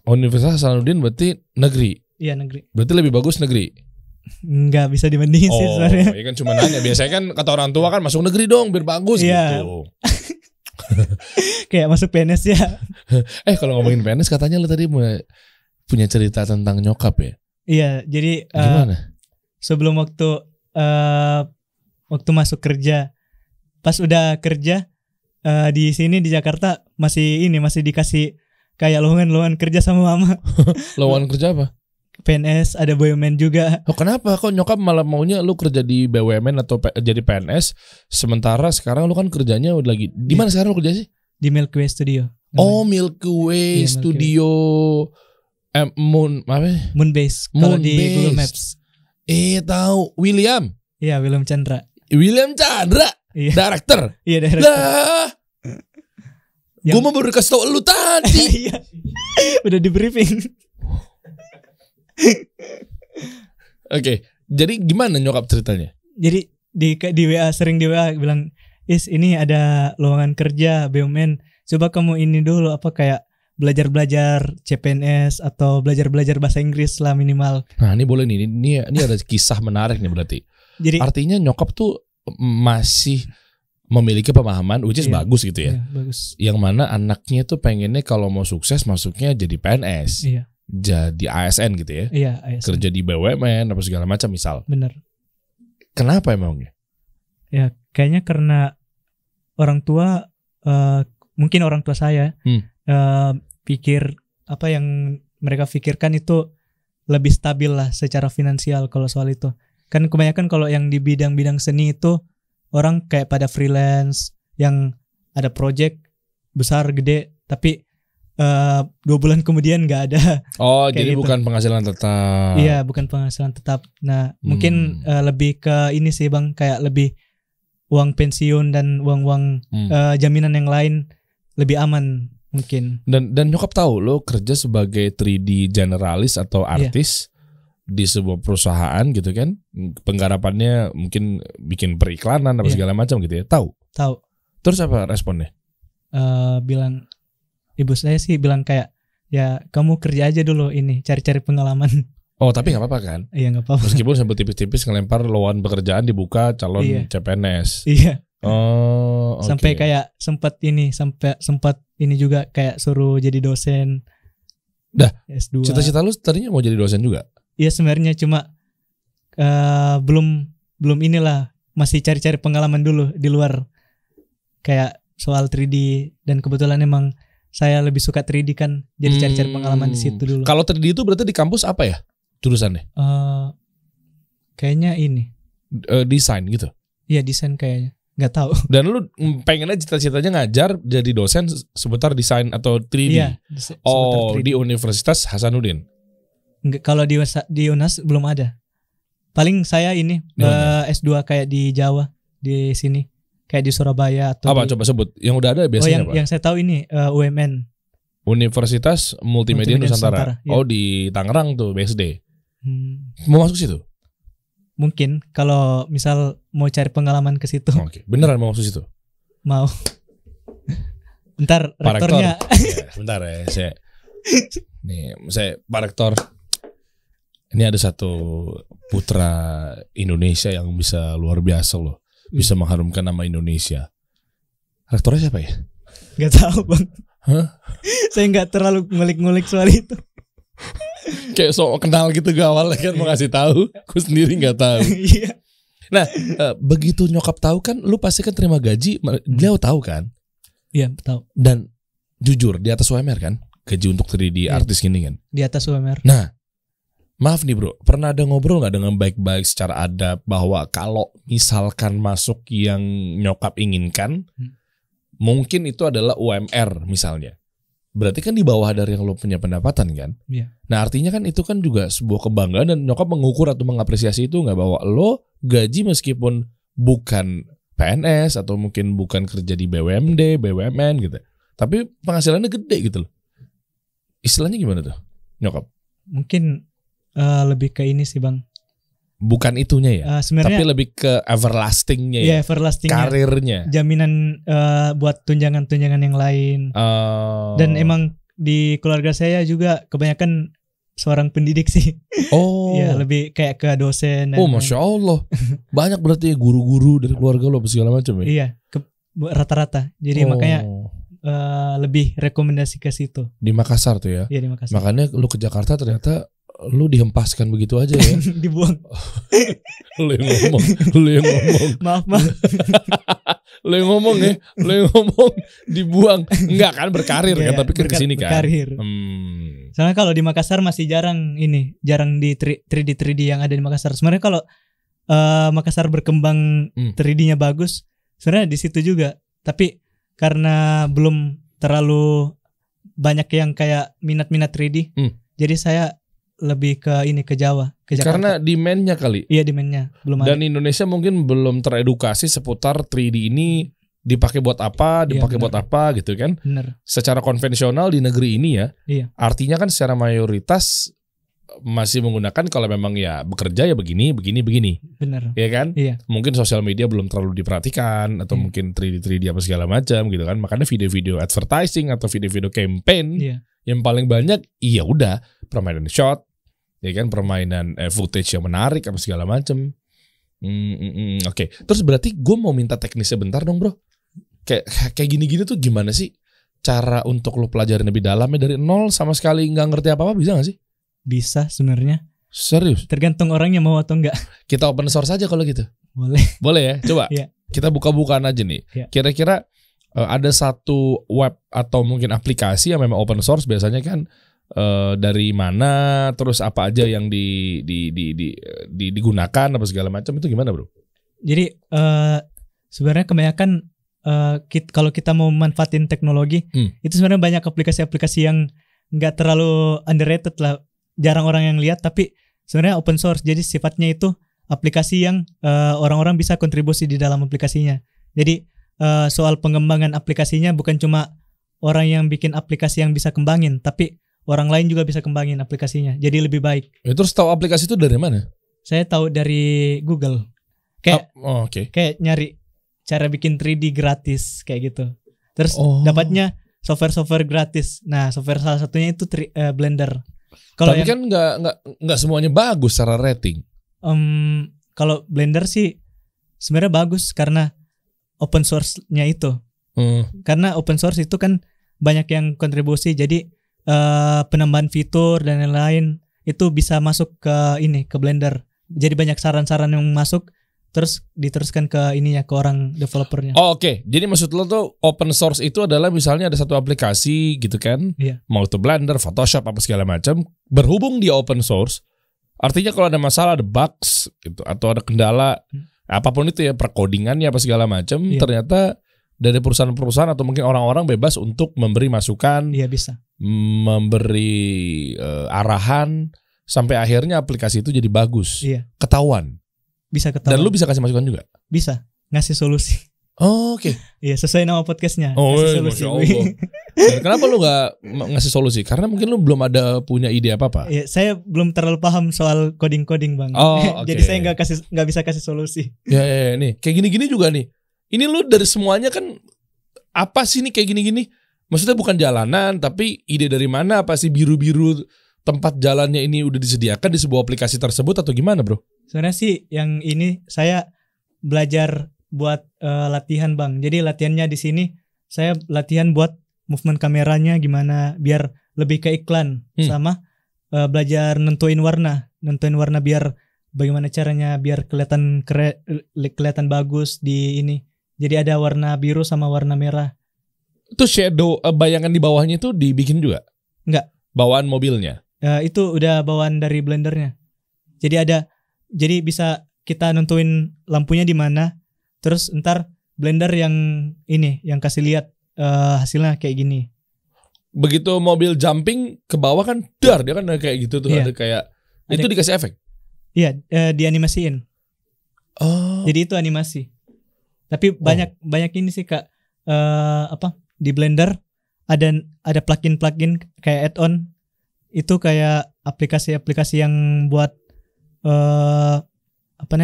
Universitas Hasanuddin berarti negeri. Iya, negeri. Berarti lebih bagus negeri. Enggak bisa dibandingin sih sebenarnya. Iya kan cuma nanya. Biasanya kan kata orang tua kan masuk negeri dong biar bagus Iya. gitu. Kayak masuk PNS ya. Kalau ngomongin PNS katanya lu tadi punya cerita tentang nyokap ya? Iya, jadi Gimana? sebelum waktu masuk kerja, pas udah kerja di sini di Jakarta masih dikasih kayak lowongan kerja sama mama. Lowongan kerja apa? PNS, ada BUMN juga. Oh, kenapa kok nyokap malah maunya lu kerja di BUMN atau jadi PNS, sementara sekarang lu kan kerjanya udah lagi di mana sekarang lu kerja sih? Di Milky Way Studio. Oh, Milky Way Iya, Studio. Moon Base kalau di Base. Google Maps. Tahu William Chandra. Chandra, Iya. director. Iya, director. Lah, Yang- gue mau baru kasih tau lu tadi. Iya. Udah di briefing. Oke, jadi gimana nyokap ceritanya? Jadi di WA, sering di WA bilang, ini ada lowongan kerja BUMN. Coba kamu ini dulu kayak belajar CPNS atau belajar bahasa Inggris lah minimal." Nah, ini boleh nih. Ini ada kisah menarik nih berarti. Jadi Artinya nyokap tuh masih memiliki pemahaman which is Iya. bagus gitu ya. iya, bagus. Yang mana anaknya tuh pengennya kalau mau sukses masuknya jadi PNS. Iya. Jadi ASN gitu ya. Iya, ASN. Kerja di BUMN apa segala macam misal. Bener. Kenapa emangnya? Ya, kayaknya karena orang tua mungkin orang tua saya pikir apa yang mereka pikirkan itu lebih stabil lah secara finansial kalau soal itu. Kan kebanyakan kalau yang di bidang-bidang seni itu orang kayak pada freelance yang ada project besar gede tapi 2 bulan kemudian nggak ada. Oh, Kayak jadi gitu. bukan penghasilan tetap. Iya, bukan penghasilan tetap. Nah, mungkin lebih ke ini sih Bang, kayak lebih uang pensiun dan uang-uang jaminan yang lain lebih aman mungkin. Dan nyokap tahu lo kerja sebagai 3D generalis atau artis di sebuah perusahaan gitu kan. Penggarapannya mungkin bikin periklanan apa segala macam gitu ya. Tahu. Terus apa responnya? Bilang ibu saya sih bilang kayak, ya kamu kerja aja dulu ini, cari-cari pengalaman. Oh, tapi nggak apa-apa kan? Iya, nggak apa-apa. Meskipun sampai tipis-tipis ngelempar lowongan pekerjaan dibuka calon Iya. CPNS. Iya. Oh, Sampai oke. kayak sempat ini juga kayak suruh jadi dosen. Dah, S2. Cita-cita lu tadinya mau jadi dosen juga? Iya, sebenarnya cuma belum inilah, masih cari-cari pengalaman dulu di luar kayak soal 3D, dan kebetulan emang saya lebih suka 3D kan, jadi cari-cari pengalaman di situ dulu. Kalau 3D itu berarti di kampus apa ya jurusannya? Kayaknya ini. Desain gitu. Iya, desain kayaknya. Nggak tahu. Dan lu pengennya cita-citanya ngajar jadi dosen seputar desain atau 3D? Iya. Oh, 3D. di Universitas Hasanuddin. Nggak, kalau di UNAS belum ada. Paling saya ini S2 kayak di Jawa, di sini, kayak di Surabaya atau Apa coba sebut? Yang udah ada biasanya apa? yang saya tahu ini UMN. Universitas Multimedia Nusantara. Iya. Oh, di Tangerang tuh BSD. Mau masuk situ? Mungkin kalau misal mau cari pengalaman ke situ. Oke, beneran mau masuk situ? Mau. Ntar Pak Rektor. rektornya. Ya, sebentar ya, Pak Rektor. Ini ada satu putra Indonesia yang bisa luar biasa loh. Bisa mengharumkan nama Indonesia. Rektornya siapa ya? Gak tahu Bang. Hah? Saya nggak terlalu ngulik-ngulik soal itu. Kayak sok kenal gitu gak awalnya kan mau ngasih tahu, aku sendiri nggak tahu. Iya. Nah, begitu nyokap tahu kan, lu pasti kan terima gaji, beliau tahu kan? Iya, tahu. Dan jujur di atas UMR kan, gaji untuk 3D artis gini kan. Di atas UMR. Nah, maaf nih bro, pernah ada ngobrol nggak dengan baik-baik secara adab bahwa kalau misalkan masuk yang nyokap inginkan, mungkin itu adalah UMR misalnya. berarti kan di bawah dari yang lo punya pendapatan kan. Iya. Nah artinya kan itu kan juga sebuah kebanggaan, dan nyokap mengukur atau mengapresiasi itu nggak, bahwa lo gaji meskipun bukan PNS atau mungkin bukan kerja di BUMD, BUMN gitu, tapi penghasilannya gede gitu loh. Istilahnya gimana tuh nyokap? Mungkin lebih ke ini sih Bang. Bukan itunya ya, Sebenarnya tapi lebih ke everlastingnya ya ya, everlastingnya, karirnya. jaminan buat tunjangan-tunjangan yang lain. Dan emang di keluarga saya juga kebanyakan seorang pendidik sih. Ya lebih kayak ke dosen. Dan Masya Allah, banyak berarti ya guru-guru dari keluarga lo segala macam ya. Iya, rata-rata. Jadi makanya lebih rekomendasi ke situ. Di Makassar tuh ya. Iya, di Makassar. Makanya lu ke Jakarta ternyata lu dihempaskan begitu aja ya. Dibuang. Lu yang ngomong. Maaf. Lu yang ngomong dibuang. Enggak kan, berkarir kan, tapi kan kesini kan. Berkarir. Soalnya kalau di Makassar masih jarang di 3D yang ada di Makassar. Sebenarnya kalau Makassar berkembang 3D-nya bagus, sebenarnya di situ juga. Tapi karena belum terlalu banyak yang kayak minat 3D, jadi saya lebih ke Jawa, ke Jakarta. Karena demand-nya kali. Iya, demand-nya belum ada. Dan Indonesia mungkin belum teredukasi seputar 3D ini dipakai buat apa, buat apa gitu kan. Bener. Secara konvensional di negeri ini ya. Iya. Artinya kan secara mayoritas masih menggunakan kalau memang ya bekerja ya begini. Bener. Iya kan? Iya. Mungkin sosial media belum terlalu diperhatikan atau mungkin 3D apa segala macam gitu kan. Makanya video-video advertising atau video-video campaign yang paling banyak udah permainan shot, ya kan, permainan footage yang menarik apa segala macam. Oke. Terus berarti gue mau minta teknisnya bentar dong bro. Kayak gini-gini tuh gimana sih cara untuk lo pelajarin lebih dalamnya dari nol sama sekali nggak ngerti apa-apa, bisa nggak sih? Bisa sebenarnya. Serius? Tergantung orangnya mau atau enggak. Kita open source aja kalau gitu. Boleh ya? Coba. Kita buka-bukaan aja nih. Kira-kira ada satu web atau mungkin aplikasi yang memang open source, biasanya kan dari mana, terus apa aja yang digunakan apa segala macam, itu gimana bro? Jadi sebenarnya kebanyakan kalau kita mau manfaatin teknologi, itu sebenarnya banyak aplikasi-aplikasi yang nggak terlalu underrated lah, jarang orang yang lihat, tapi sebenarnya open source. Jadi sifatnya itu aplikasi yang orang-orang bisa kontribusi di dalam aplikasinya. Jadi soal pengembangan aplikasinya bukan cuma orang yang bikin aplikasi yang bisa kembangin, tapi orang lain juga bisa kembangin aplikasinya. Jadi lebih baik. Terus tahu aplikasi itu dari mana? Saya tahu dari Google. Kayak nyari cara bikin 3D gratis kayak gitu. Terus dapatnya software gratis. Nah, software salah satunya itu Blender. Tapi kan nggak semuanya bagus secara rating. Kalau Blender sih sebenarnya bagus karena open source-nya itu. Karena open source itu kan banyak yang kontribusi. Jadi penambahan fitur dan lain-lain itu bisa masuk ke Blender. Jadi banyak saran-saran yang masuk, terus diteruskan ke ke orang developernya. Oke. Jadi maksud lo tuh open source itu adalah misalnya ada satu aplikasi gitu kan, mau itu Blender, Photoshop apa segala macam, berhubung dia open source, artinya kalau ada masalah, ada bugs gitu atau ada kendala apapun itu ya, perkodingannya apa segala macam, ternyata dari perusahaan-perusahaan atau mungkin orang-orang bebas untuk memberi masukan, bisa memberi arahan sampai akhirnya aplikasi itu jadi bagus, ketahuan. Bisa ketahuan. Dan lu bisa kasih masukan juga? Bisa, ngasih solusi. Oke. Iya, sesuai nama podcastnya. Ngasih solusi. Dan kenapa lu gak ngasih solusi? Karena mungkin lu belum ada punya ide apa-apa. Iya, saya belum terlalu paham soal coding bang. Jadi saya nggak bisa kasih solusi. Ya, nih kayak gini-gini juga nih. Ini lu dari semuanya kan apa sih nih kayak gini-gini? Maksudnya bukan jalanan, tapi ide dari mana? Apa sih biru-biru tempat jalannya ini udah disediakan di sebuah aplikasi tersebut atau gimana bro? Sebenarnya sih yang ini saya belajar buat latihan bang. Jadi latihannya di sini saya latihan buat movement kameranya gimana biar lebih ke iklan, sama belajar nentuin warna biar bagaimana caranya biar kelihatan bagus di ini. Jadi ada warna biru sama warna merah. Itu shadow bayangan di bawahnya itu dibikin juga? Enggak. Bawaan mobilnya? Itu udah bawaan dari Blendernya. Jadi bisa kita nentuin lampunya di mana, terus ntar Blender yang kasih lihat hasilnya kayak gini. begitu mobil jumping ke bawah kan dar dia kan kayak gitu tuh, Iya. ada kayak Ada- itu dikasih efek. Iya, dianimasiin. Oh. Jadi itu animasi. Tapi banyak ini sih Kak, di Blender ada plugin kayak add-on itu kayak aplikasi-aplikasi yang buat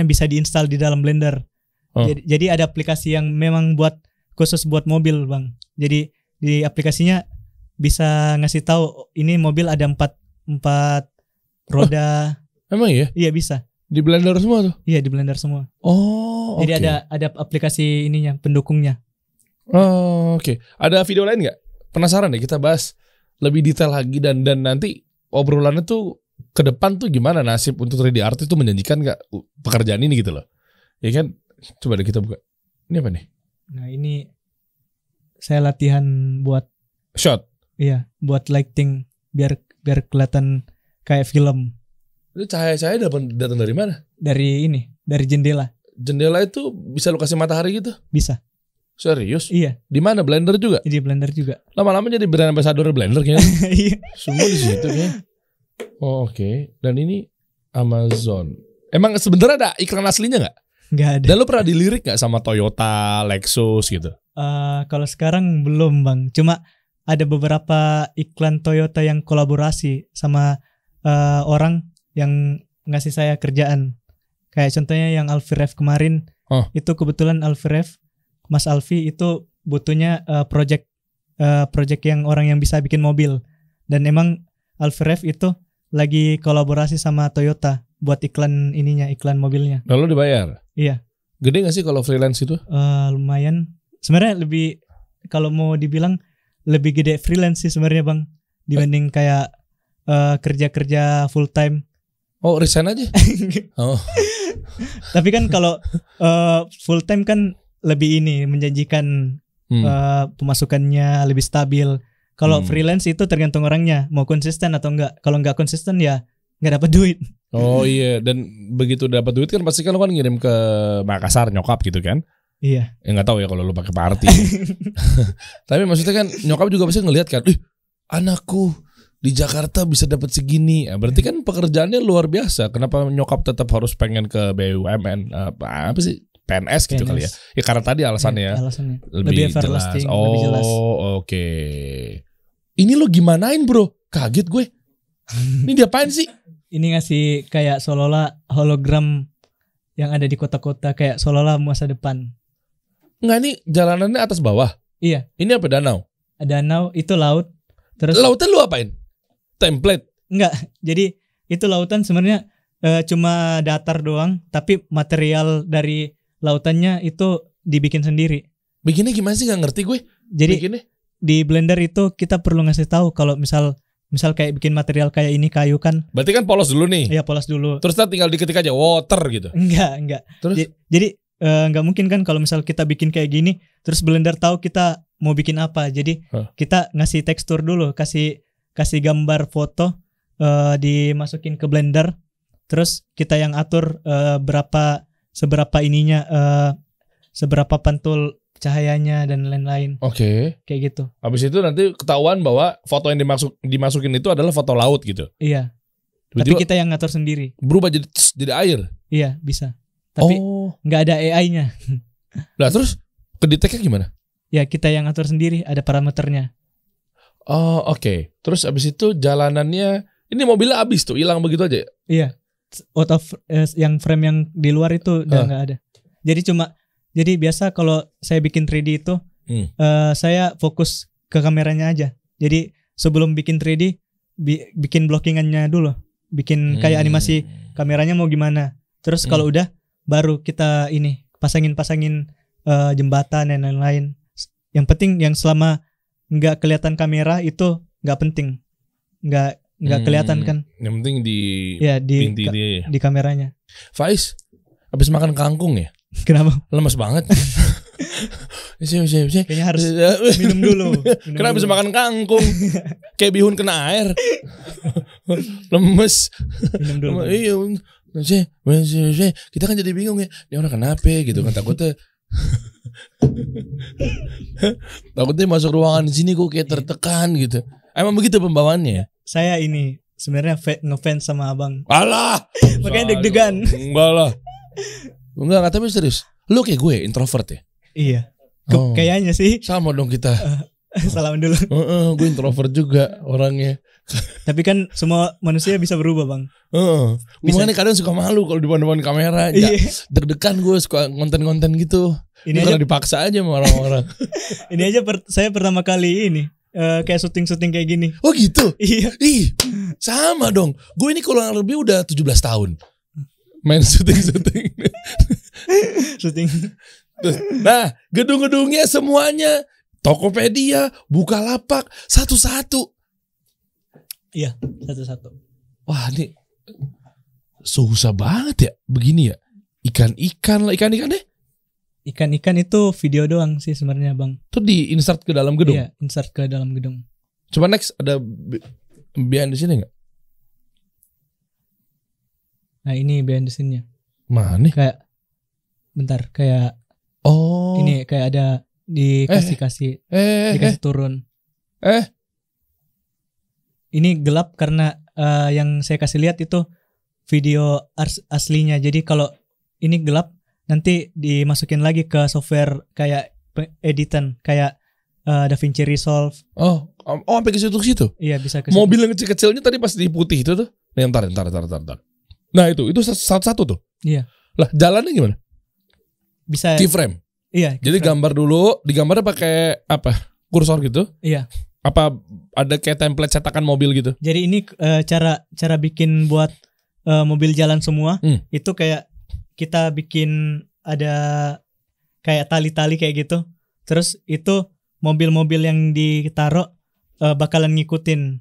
bisa diinstal di dalam Blender. Oh. Jadi ada aplikasi yang memang khusus buat mobil, Bang. Jadi di aplikasinya bisa ngasih tahu ini mobil ada empat roda. Emang iya? Iya bisa. Di Blender semua tuh. Iya di Blender semua. Oh, Jadi oke. ada aplikasi ininya, pendukungnya. Oh, oke. Ada video lain nggak? Penasaran deh kita bahas lebih detail lagi dan nanti obrolannya tuh ke depan tuh gimana nasib untuk 3D artist tuh menjanjikan nggak pekerjaan ini gitu loh. Ya kan? Coba deh kita buka. Ini apa nih? Nah ini saya latihan buat Shot. buat lighting biar kelihatan kayak film Itu cahaya-cahaya datang dari mana? dari jendela. Jendela itu bisa lokasi matahari gitu? Bisa. Serius? Iya, Di mana? Blender juga? di Blender juga. Lama-lama jadi brand ambassador Blender kayaknya. Iya. Semua di situ kayaknya. Oh, oke. Dan ini Amazon. Emang sebenarnya ada iklan aslinya nggak? Nggak ada. Dan lu pernah dilirik nggak sama Toyota, Lexus gitu? Kalau sekarang belum Bang. Cuma ada beberapa iklan Toyota yang kolaborasi sama orang yang ngasih saya kerjaan. Kayak contohnya yang Alfi Rev kemarin. Oh. Itu kebetulan Alfi Rev, Mas Alfi itu butuhnya project yang orang yang bisa bikin mobil. Dan emang Alfi Rev itu lagi kolaborasi sama Toyota buat iklan mobilnya. Lalu dibayar? Iya. Gede gak sih kalau freelance itu? Lumayan. Sebenarnya lebih, kalau mau dibilang lebih gede freelance sih sebenarnya Bang, dibanding kayak kerja full time. Oh, resign aja? Oh. Tapi kan kalau full time kan lebih menjanjikan pemasukannya lebih stabil. Kalau freelance itu tergantung orangnya mau konsisten atau enggak. Kalau enggak konsisten ya enggak dapat duit. Oh iya, dan begitu dapat duit kan pasti kan lu kan ngirim ke Makassar nyokap gitu kan? Iya. Ya nggak tahu ya kalau lu pakai party. Tapi maksudnya kan nyokap juga pasti ngelihat kan, anakku di Jakarta bisa dapat segini. Ya, berarti kan pekerjaannya luar biasa. Kenapa nyokap tetap harus pengen ke BUMN apa sih? PNS gitu kali ya. Ya karena tadi alasannya ya. Alasannya. Lebih jelas. everlasting, Oh, lebih jelas. oke. Ini lo gimanain, Bro? Kaget gue. Ini diapain sih? Ini ngasih kayak seolah-olah hologram yang ada di kota-kota, kayak seolah-olah masa depan. Enggak, ini jalanannya atas bawah. Iya. Ini apa, danau? Danau itu laut. Terus Lautan lu apain? Template. enggak. Jadi itu lautan sebenarnya cuma datar doang, tapi material dari lautannya itu dibikin sendiri. Bikinnya gimana sih, gak ngerti gue. Jadi Bikinnya. di Blender itu kita perlu ngasih tahu kalau misal kayak bikin material kayak ini kayu kan, Berarti kan polos dulu nih. ya polos dulu. Terus kita tinggal diketik aja water gitu. Enggak. Terus Jadi nggak mungkin kan kalau misal kita bikin kayak gini, terus Blender tahu kita mau bikin apa. Jadi kita ngasih tekstur dulu, kasih gambar foto, dimasukin ke Blender, terus kita yang atur seberapa pantul cahayanya dan lain-lain. Oke. Kayak gitu. Habis itu nanti ketahuan bahwa foto yang dimasukin itu adalah foto laut gitu. Iya. Tapi Tiba-tiba kita yang ngatur sendiri. berubah jadi air. Iya bisa. Tapi nggak ada AI-nya. Lah terus kedeteknya gimana? Ya kita yang ngatur sendiri, ada parameternya. Oh, oke. Terus abis itu jalanannya, ini mobilnya abis tuh, hilang begitu aja. Iya. Out of yang frame yang di luar itu udah nggak ada. Jadi biasa kalau saya bikin 3D itu saya fokus ke kameranya aja. Jadi sebelum bikin 3D bikin blockingannya dulu. Bikin kayak animasi kameranya mau gimana. Terus kalau udah baru kita pasangin jembatan dan lain-lain. Yang penting yang selama nggak kelihatan kamera itu nggak penting. Nggak kelihatan kan. Yang penting di di dia. di kameranya. Faiz, habis makan kangkung ya? Kenapa? Lemas banget. Kayaknya harus minum dulu. Kenapa bisa makan kangkung? Kayak bihun kena air. Lemes. Minum dulu. Iya. Kita kan jadi bingung ya. Ini orang kenapa gitu kan, takutnya takutnya masuk ruangan di sini kok kayak tertekan gitu. Emang begitu pembawaannya? Saya ini sebenarnya ngefans sama abang. Alah. Makanya deg-degan. Enggak lah. Enggak, tapi serius. Lu kayak gue introvert ya? Iya. Oh. Kayaknya sih. Sama dong kita. Salam dulu. Gue introvert juga orangnya. Tapi kan semua manusia bisa berubah, Bang. Makanya kadang suka malu kalau di depan kamera. Iya. Deg-degan gue suka konten-konten gitu. Ini Karena aja dipaksa aja sama orang-orang. ini aja saya pertama kali ini kayak syuting kayak gini. Oh gitu? Iya. Ih, sama dong. Gue ini kurang lebih udah 17 tahun main syuting. Syuting. Nah, gedung-gedungnya semuanya Tokopedia, Bukalapak, satu-satu. Iya, satu-satu. Wah, ini susah banget ya begini ya. Ikan-ikan deh. Ikan-ikan itu video doang sih sebenarnya, Bang. Tuh di insert ke dalam gedung. Iya, insert ke dalam gedung. Coba next ada behind di sini nggak? Nah, ini behind the scene-nya. Mana? Kayak bentar, kayak Oh. ini kayak ada dikasih turun. Ini gelap karena yang saya kasih lihat itu video aslinya. Jadi kalau ini gelap nanti dimasukin lagi ke software kayak editan kayak DaVinci Resolve. Oh, sampai ke situ. Iya, bisa ke situ. Mobil yang kecil-kecilnya tadi pas di putih itu tuh. Nih, ntar. Nah, itu satu-satu tuh. Iya. Lah, jalannya gimana? Bisa Keyframe. Iya. Jadi gambar dulu, digambarnya pakai apa? Kursor gitu? Iya. Apa ada kayak template cetakan mobil gitu? Jadi ini cara bikin buat mobil jalan semua. Itu kayak kita bikin ada kayak tali-tali kayak gitu. Terus itu mobil-mobil yang ditaruh bakalan ngikutin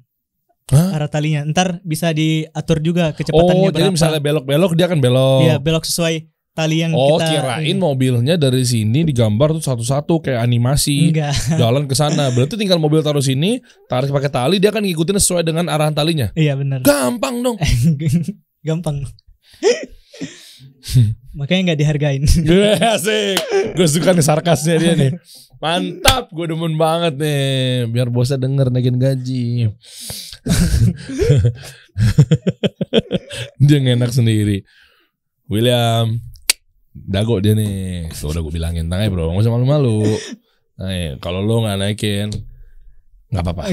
arah talinya. Ntar bisa diatur juga kecepatannya berapa. Jadi misalnya belok-belok dia akan belok. Iya, belok sesuai tali yang kita. Kirain mobilnya dari sini digambar tuh satu-satu kayak animasi. Enggak. Jalan ke sana. Berarti tinggal mobil taruh sini, tarik pakai tali, dia akan ngikutin sesuai dengan arahan talinya. Iya, benar. Gampang dong. Gampang. Makanya nggak dihargain. Asik. Gue suka nih sarkasnya dia nih. Mantap, gue demen banget nih. Biar bosnya denger naikin gaji. Dia ngenak sendiri. William, dago dia nih. Tuh udah gue bilangin, tangan bro, gak usah malu-malu. Nah, kalau lo gak naikin, gak apa-apa.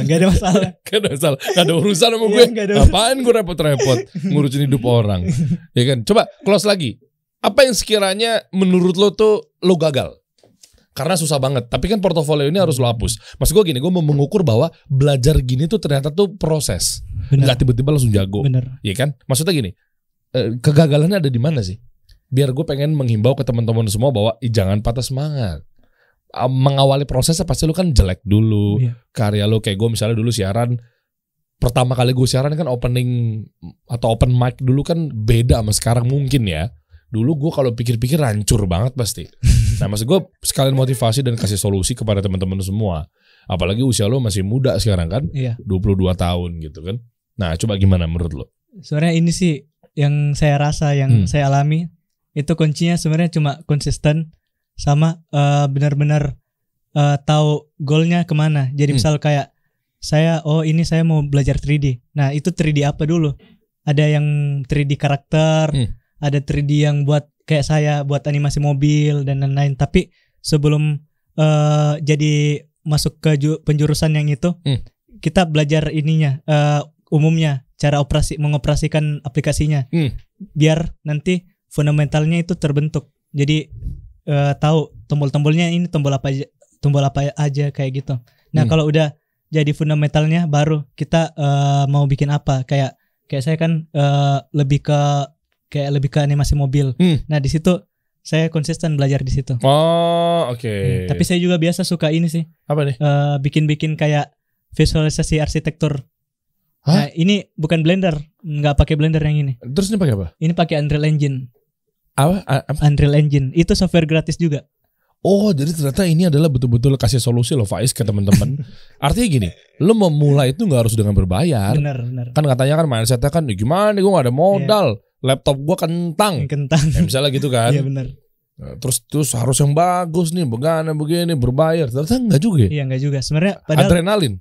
Gak ada masalah. Gak ada urusan sama gue. Apaan gue repot-repot ngurusin hidup orang. Ya kan, coba close lagi. Apa yang sekiranya menurut lo tuh lo gagal? Karena susah banget. Tapi kan portofolio ini harus lo hapus. Maksud gue gini, gue mau mengukur bahwa belajar gini tuh ternyata tuh proses. Nggak tiba-tiba langsung jago. Bener. Iya kan? Maksudnya gini, kegagalannya ada di mana sih? Biar gue pengen menghimbau ke teman-teman semua bahwa jangan patah semangat. Mengawali prosesnya pasti lo kan jelek dulu. Iya. Karya lo kayak gue misalnya dulu siaran. Pertama kali gue siaran kan opening atau open mic dulu kan beda sama sekarang mungkin ya. Dulu gue kalau pikir-pikir hancur banget pasti. Nah maksud gue sekalian motivasi dan kasih solusi kepada teman-teman semua. Apalagi usia lo masih muda sekarang kan. Iya. 22 tahun gitu kan. Nah coba gimana menurut lo? Sebenarnya ini sih yang saya rasa, yang saya alami. Itu kuncinya sebenarnya cuma konsisten. Sama benar-benar tahu goalnya kemana. Jadi misal kayak saya mau belajar 3D. Nah itu 3D apa dulu? Ada yang 3D karakter. Ada 3D yang buat kayak saya buat animasi mobil dan lain-lain. Tapi sebelum jadi masuk ke penjurusan yang itu, kita belajar ininya umumnya cara mengoperasikan aplikasinya, biar nanti fundamentalnya itu terbentuk. Jadi tahu tombol-tombolnya ini tombol apa aja kayak gitu. Nah kalau udah jadi fundamentalnya, baru kita mau bikin apa. Kayak saya kan lebih ke animasi mobil. Nah di situ saya konsisten belajar di situ. Oh oke. Tapi saya juga biasa suka ini sih. Apa nih? Bikin kayak visualisasi arsitektur. Hah? Nah ini bukan Blender, nggak pakai Blender yang ini. Terus ini pakai apa? Ini pakai Unreal Engine. Apa? Unreal Engine itu software gratis juga. Oh jadi ternyata ini adalah betul-betul kasih solusi loh Faiz ke teman-teman. Artinya gini, lo mau mulai itu nggak harus dengan berbayar. Benar. Kan katanya kan mindsetnya kan gimana nih, gue nggak ada modal. Laptop gue kentang. Ya, misalnya gitu kan. Iya benar. Nah, terus harus yang bagus nih, begini berbayar. Ternyata enggak juga. Ya? Iya enggak juga. Sebenarnya padahal Adrenalin.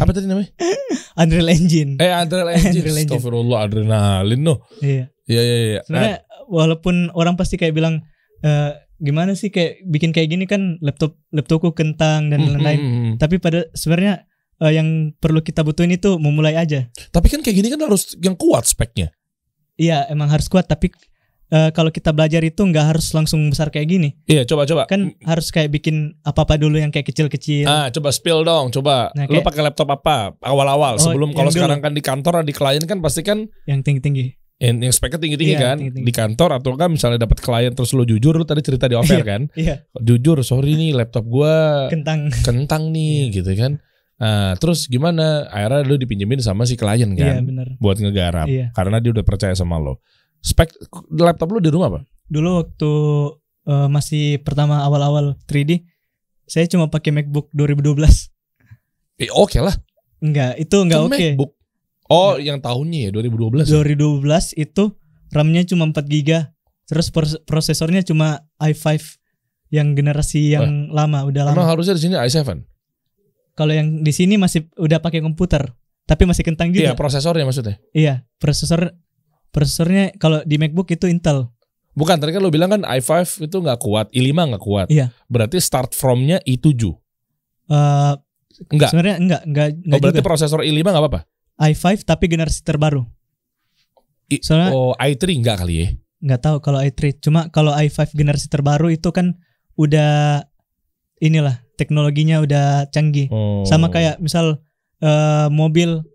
Apa tadi namanya? Unreal Engine. Unreal Engine. Astagfirullah, adrenalin no. Iya. Iya. Sebenarnya walaupun orang pasti kayak bilang gimana sih kayak bikin kayak gini kan laptopku kentang dan lain-lain. Tapi pada sebenarnya yang perlu kita butuhin itu memulai aja. Tapi kan kayak gini kan harus yang kuat speknya. Iya, emang harus kuat. Tapi kalau kita belajar itu nggak harus langsung besar kayak gini. Iya, coba. Kan harus kayak bikin apa-apa dulu yang kayak kecil-kecil. Coba spill dong, coba. Nah, lu pakai laptop apa awal-awal sebelum kalau sekarang kan di kantor di klien kan pasti kan yang tinggi-tinggi. Yang speknya tinggi-tinggi Iya, kan tinggi-tinggi. di kantor atau kan misalnya dapat klien terus lu jujur, lu tadi cerita di offer kan. Iya. Jujur, sorry nih laptop gua kentang nih gitu kan. Nah, terus gimana? Akhirnya lu dipinjemin sama si klien kan. Iya, benar. Buat ngegarap. Iya. Karena dia udah percaya sama lo. Spek laptop lu di rumah apa? Dulu waktu masih pertama awal-awal 3D, saya cuma pakai MacBook 2012. Oke lah. Enggak, itu enggak oke. MacBook. Yang tahunnya ya 2012. 2012 itu RAM-nya cuma 4 GB. Terus prosesornya cuma i5 yang generasi yang lama, udah lama. Emang harusnya di sini i7. Kalau yang di sini masih udah pakai komputer, tapi masih kentang juga. Iya, prosesornya maksudnya. Iya, prosesornya kalau di MacBook itu Intel. Bukan, tadi kan lu bilang kan i5 itu nggak kuat, i5 nggak kuat. Iya. Berarti start from-nya i7. Enggak. Sebenarnya enggak berarti juga. Prosesor i5 nggak apa-apa. i5 tapi generasi terbaru. Soalnya i3 enggak kali ya? Nggak tahu kalau i3. Cuma kalau i5 generasi terbaru itu kan udah inilah teknologinya udah canggih. Sama kayak misal mobil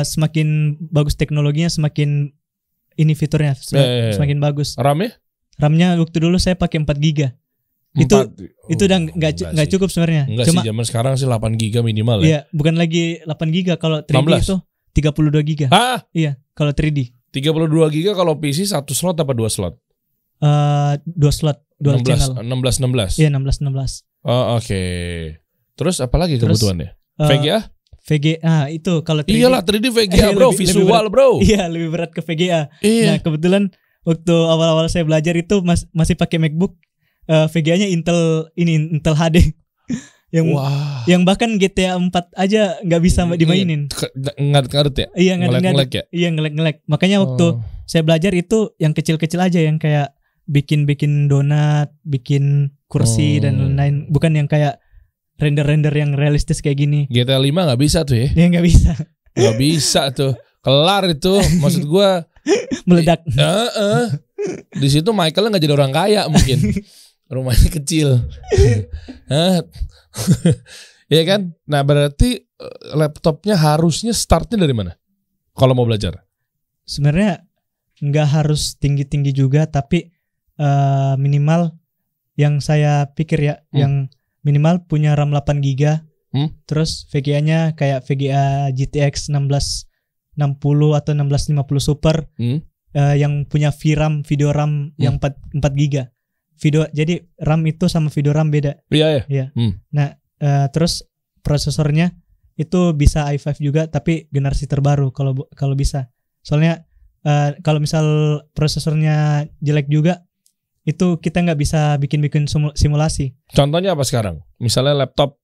semakin bagus teknologinya semakin ini fiturnya semakin bagus. RAM-nya waktu dulu saya pakai 4 GB. Itu udah nggak cukup sebenarnya. Enggak sih, zaman sekarang sih 8 GB minimal ya. Iya, bukan lagi 8 GB kalau 3D 16. itu 32 GB. Iya, kalau 3D. 32 GB kalau PC 1 slot apa 2 slot? 2 slot, dual 16, channel. 16. Iya, 16. Oke. Terus apa lagi kebutuhannya? VGA? VGA itu kalau 3D. Iyalah 3D VGA bro, visual bro. Iya, lebih berat ke VGA. Iya. Nah, kebetulan waktu awal-awal saya belajar itu masih pakai MacBook. VGA-nya Intel HD. Yang bahkan GTA 4 aja nggak bisa dimainin. Ngadet ya? Iya, ngelek ya? Iya, ngelek. Makanya waktu saya belajar itu yang kecil-kecil aja, yang kayak bikin donat, bikin kursi dan lain-lain. Bukan yang kayak render yang realistis kayak gini. GTA 5 nggak bisa tuh ya? Ya nggak bisa. Nggak bisa tuh. Kelar itu. Maksud gua meledak. Di situ Michael nggak jadi orang kaya mungkin. Rumahnya kecil. Iya kan? Nah berarti laptopnya harusnya startnya dari mana? Kalau mau belajar? Sebenarnya nggak harus tinggi-tinggi juga, tapi minimal yang saya pikir ya, yang minimal punya RAM 8 GB. Terus VGA-nya kayak VGA GTX 1660 atau 1650 Super. Yang punya video RAM yang 4 GB. Jadi RAM itu sama video RAM beda. Iya. Nah, terus prosesornya itu bisa i5 juga tapi generasi terbaru kalau bisa. Soalnya kalau misal prosesornya jelek juga, itu kita nggak bisa bikin simulasi. Contohnya apa sekarang? Misalnya laptop.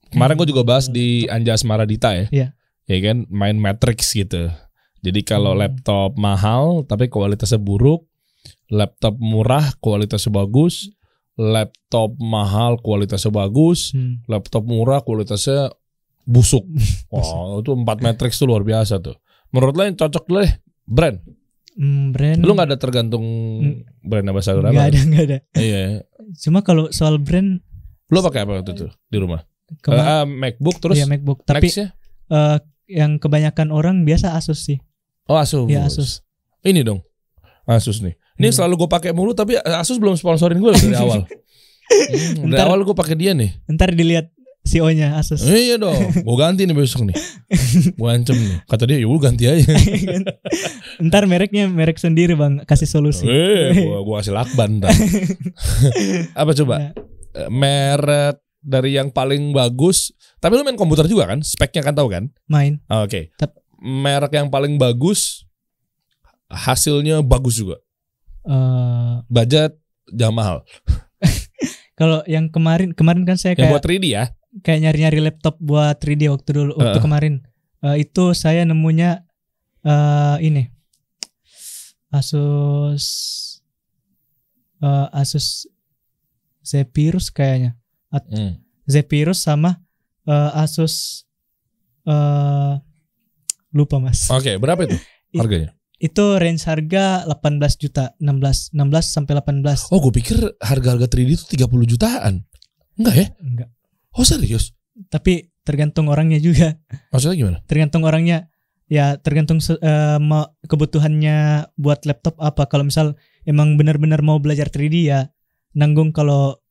Kemarin gue juga bahas di Anjas Maradita ya. Iya. Ya kan, main Matrix gitu. Jadi kalau laptop mahal tapi kualitasnya buruk, laptop murah kualitasnya bagus, laptop mahal kualitasnya bagus, laptop murah kualitasnya busuk. Wow, itu 4 Matrix tuh luar biasa tuh. Menurut lo yang cocok deh brand? Brand. Lu nggak ada tergantung brand apa saudara? Nggak ada. Iya. Cuma kalau soal brand, lu pakai apa waktu itu di rumah? MacBook terus? Iya, MacBook. Tapi yang kebanyakan orang biasa Asus sih. Oh, Asus. Iya, Asus. Ini dong. Asus nih. Ini selalu gue pakai mulu tapi Asus belum sponsorin gue dari awal. Dari awal gue pakai dia nih. Ntar dilihat CEO-nya Asus. Iya dong. Gue ganti nih besok nih. Gue ancam nih. Kata dia, "Yuk ganti aja." Ntar mereknya merek sendiri bang, kasih solusi. Gue kasih lakban ntar. Apa coba? Merek dari yang paling bagus. Tapi lu main komputer juga kan? Speknya kan tahu kan? Main. Oke. Merek yang paling bagus, hasilnya bagus juga. Budget jangan mahal. Kalau yang kemarin kan saya Yang kayak buat 3D ya. kayak nyari-nyari laptop buat 3D waktu kemarin. Itu saya nemunya ini Asus Zephyrus kayaknya. Zephyrus sama Asus lupa Mas. Oke, berapa itu harganya? Itu range harga 18 juta, 16 sampai 18. Oh, gue pikir harga-harga 3D itu 30 jutaan. Enggak ya? Enggak. Oh, serius? Tapi tergantung orangnya juga. Maksudnya gimana? Tergantung orangnya. Ya tergantung kebutuhannya buat laptop apa. Kalau misal emang benar-benar mau belajar 3D ya nanggung. Kalau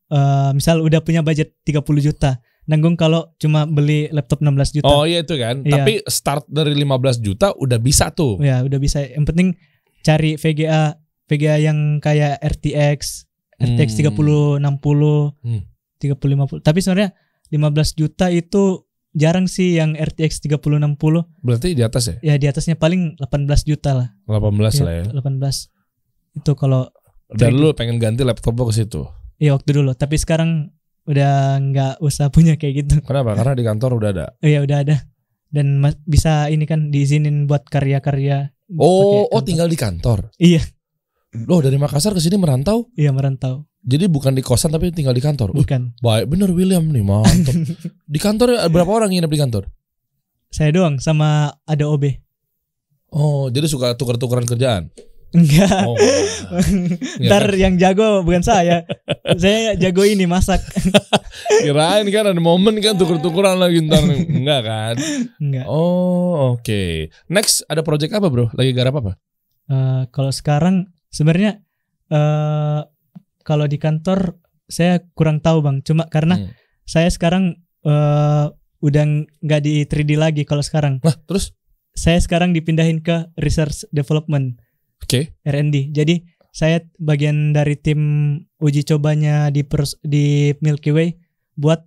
misal udah punya budget 30 juta, nanggung kalau cuma beli laptop 16 juta. Oh iya itu kan. Iya. Tapi start dari 15 juta udah bisa tuh. Ya udah bisa. Yang penting cari VGA yang kayak RTX 3060, 3050. Tapi sebenarnya 15 juta itu jarang sih yang RTX 3060. Berarti di atas ya? Ya di atasnya paling 18 juta lah. 18 lah ya. 18. Itu kalau Dan lu pengen ganti laptop lo ke situ. Iya waktu dulu. Tapi sekarang udah nggak usah punya kayak gitu. Kenapa? Karena di kantor udah ada. Iya udah ada. Dan bisa ini kan diizinin buat karya-karya. Oh pakai kantor. tinggal di kantor. Iya. Lo dari Makassar ke sini merantau? Iya merantau. Jadi bukan di kosan tapi tinggal di kantor. Bukan. Baik bener William nih, mantap. Di kantor berapa orang nginep di kantor? Saya doang sama ada OB. Oh, jadi suka tukar-tukaran kerjaan? Enggak. Oh, Ntar yang jago bukan saya. Saya jago ini masak. kirain kan ada momen kan tuker-tukeran lagi ntar. Enggak kan? Enggak. Oh oke. Next ada project apa bro? Lagi garap apa? Kalau sekarang sebenarnya kalau di kantor saya kurang tahu bang. Cuma karena saya sekarang udah nggak di 3D lagi kalau sekarang. Nah terus? Saya sekarang dipindahin ke Research Development. Oke. R&D. Jadi saya bagian dari tim uji cobanya di Milky Way buat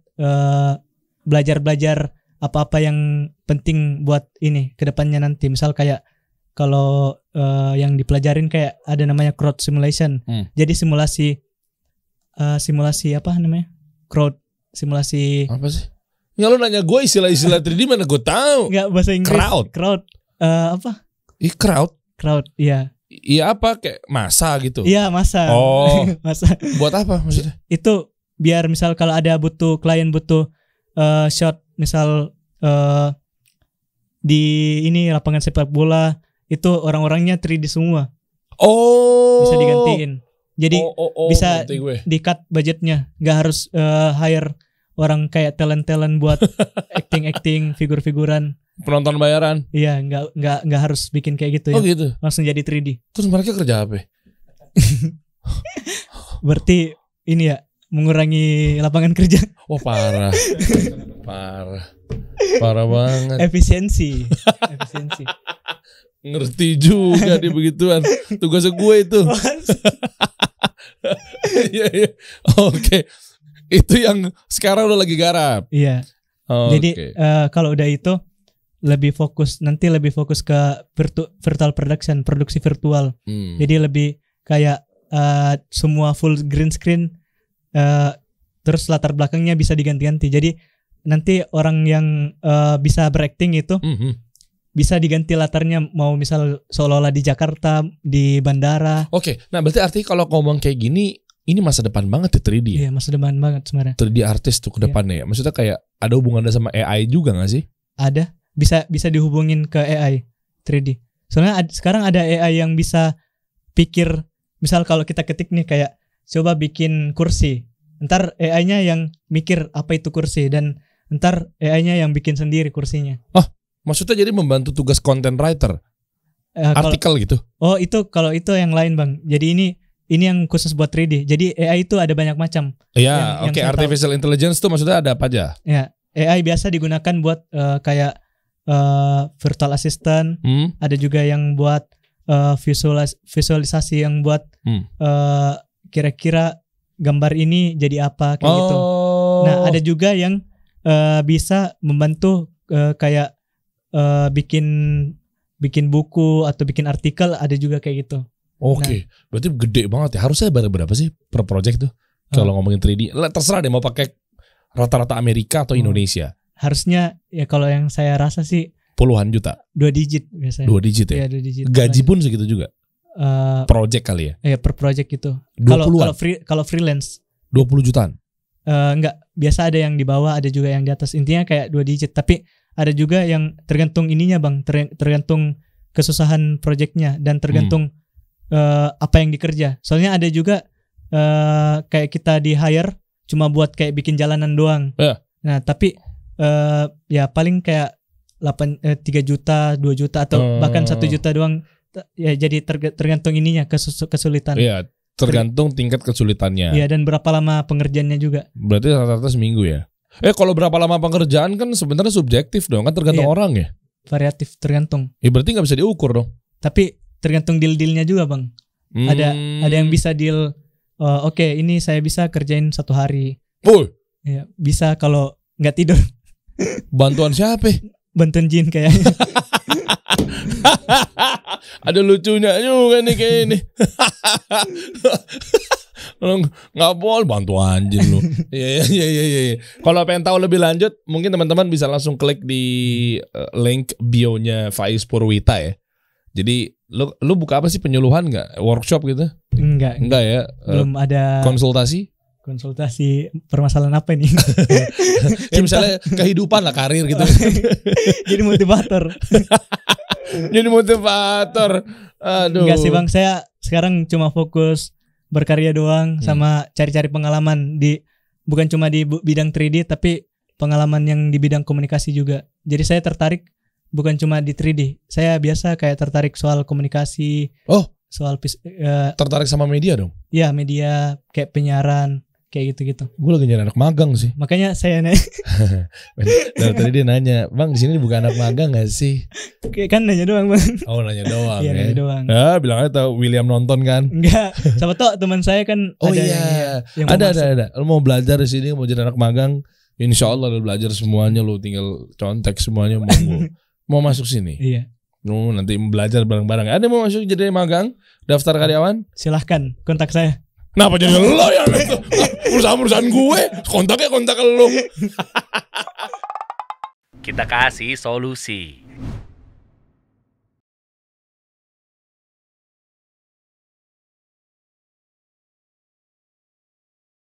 belajar apa-apa yang penting buat ini kedepannya nanti. Misal kayak kalau yang dipelajarin kayak ada namanya crowd simulation. Jadi simulasi apa namanya? Crowd simulasi. Apa sih? Ya lu nanya gue istilah-istilah 3D mana gue tahu. Enggak bahasa Inggris. Crowd. Apa? Crowd. Crowd, iya. Iya apa kayak masa gitu? Iya masa. Oh. Masa. Buat apa maksudnya? Itu biar misal kalau ada klien butuh shot misal di ini lapangan sepak bola itu orang-orangnya 3D semua. Oh. Bisa digantiin. Jadi bisa di-cut budgetnya. Nggak harus hire orang kayak talent buat acting figur-figuran. Penonton bayaran. Iya, nggak harus bikin kayak gitu ya. Oh gitu. Langsung jadi 3D. Terus mereka kerja apa? Berarti ini ya mengurangi lapangan kerja. Oh parah. Parah banget. Efisiensi. Ngerti juga di begituan. Tugas gue itu. Iya. Oke. Itu yang sekarang lo lagi garap. Iya. Jadi kalau udah itu lebih fokus ke virtual production, produksi virtual. Jadi lebih kayak semua full green screen, terus latar belakangnya bisa diganti-ganti. Jadi nanti orang yang bisa berakting itu bisa diganti latarnya, mau misal seolah-olah di Jakarta, di bandara. Oke, nah berarti artinya kalau ngomong kayak gini, ini masa depan banget ya 3D ya? Iya, masa depan banget sebenarnya. 3D artis tuh ke depannya ya. Maksudnya kayak ada hubungannya sama AI juga gak sih? Ada. Bisa dihubungin ke AI 3D. Soalnya sekarang ada AI yang bisa pikir, misal kalau kita ketik nih kayak coba bikin kursi, ntar AI-nya yang mikir apa itu kursi, dan ntar AI-nya yang bikin sendiri kursinya. Oh, maksudnya jadi membantu tugas content writer, artikel gitu? Oh itu kalau itu yang lain bang. Jadi ini yang khusus buat 3D. Jadi AI itu ada banyak macam. Iya, oke. Artificial intelligence tuh maksudnya ada apa aja? Ya, AI biasa digunakan buat kayak virtual assistant, ada juga yang buat visualisasi, yang buat kira-kira gambar ini jadi apa kayak gitu. Nah ada juga yang bisa membantu kayak bikin buku atau bikin artikel, ada juga kayak gitu. Oke, berarti gede banget ya. Harusnya berapa sih per project tuh? Kalau ngomongin 3D, terserah deh mau pakai rata-rata Amerika atau Indonesia. Harusnya ya kalau yang saya rasa sih Puluhan juta. 2 digit biasanya. 2 digit ya. Iya, 2 digit. Gaji pun segitu juga. Project kali ya. Ya per project itu. 20-an? Kalau freelance 20 jutaan. enggak, biasa ada yang di bawah, ada juga yang di atas. Intinya kayak 2 digit, tapi ada juga yang tergantung ininya, Bang. Tergantung kesusahan projectnya dan tergantung apa yang dikerja. Soalnya ada juga kayak kita di hire cuma buat kayak bikin jalanan doang. Nah, tapi ya paling kayak 3 juta, 2 juta atau bahkan 1 juta doang. Ya jadi tergantung ininya kesulitan. Iya, tergantung tingkat kesulitannya. Iya, dan berapa lama pengerjaannya juga. Berarti rata-rata seminggu ya. Kalau berapa lama pengerjaan kan sebenarnya subjektif dong, kan tergantung orang ya. Variatif, tergantung. Ya berarti nggak bisa diukur dong. Tapi tergantung deal-dealnya juga, Bang. Ada yang bisa deal. Oke, ini saya bisa kerjain 1 hari. Ya, bisa kalau nggak tidur. Bantuan siapa? Bantuan jin kayaknya. Ada lucunya juga nih kayak ini. Nggak boleh bantu anjing lu. Iya. Kalau pengen tahu lebih lanjut, mungkin teman-teman bisa langsung klik di link bio-nya Faiz Purwita ya. Jadi lu buka apa sih, penyuluhan nggak? Workshop gitu? Enggak ya. Belum ada konsultasi permasalahan apa ini? Ya misalnya kehidupan lah, karir gitu. Jadi motivator. Aduh. Enggak sih, Bang, saya sekarang cuma fokus berkarya doang sama cari-cari pengalaman bukan cuma di bidang 3D tapi pengalaman yang di bidang komunikasi juga. Jadi saya tertarik bukan cuma di 3D. Saya biasa kayak tertarik soal komunikasi. Soal tertarik sama media dong? Iya, media kayak penyiaran kayak gitu-gitu. Gue lagi nyari anak magang sih. Makanya saya nanya. Tadi dia nanya, "Bang, di sini bukan anak magang gak sih?" Kan nanya doang, Bang. Oh, nanya doang. Iya, nanya doang. Ya, bilang aja tahu William nonton kan? Enggak. Siapa tahu teman saya kan ada. Ada. Lu mau belajar di sini, mau jadi anak magang, insyaallah lu belajar semuanya, lu tinggal contek semuanya mau masuk sini. Iya. Lu nanti belajar bareng-bareng. Ada mau masuk jadi magang, daftar karyawan? Silahkan kontak saya. Kenapa jadi lo yang perusahaan gue? Kontak lo. Kita kasih solusi.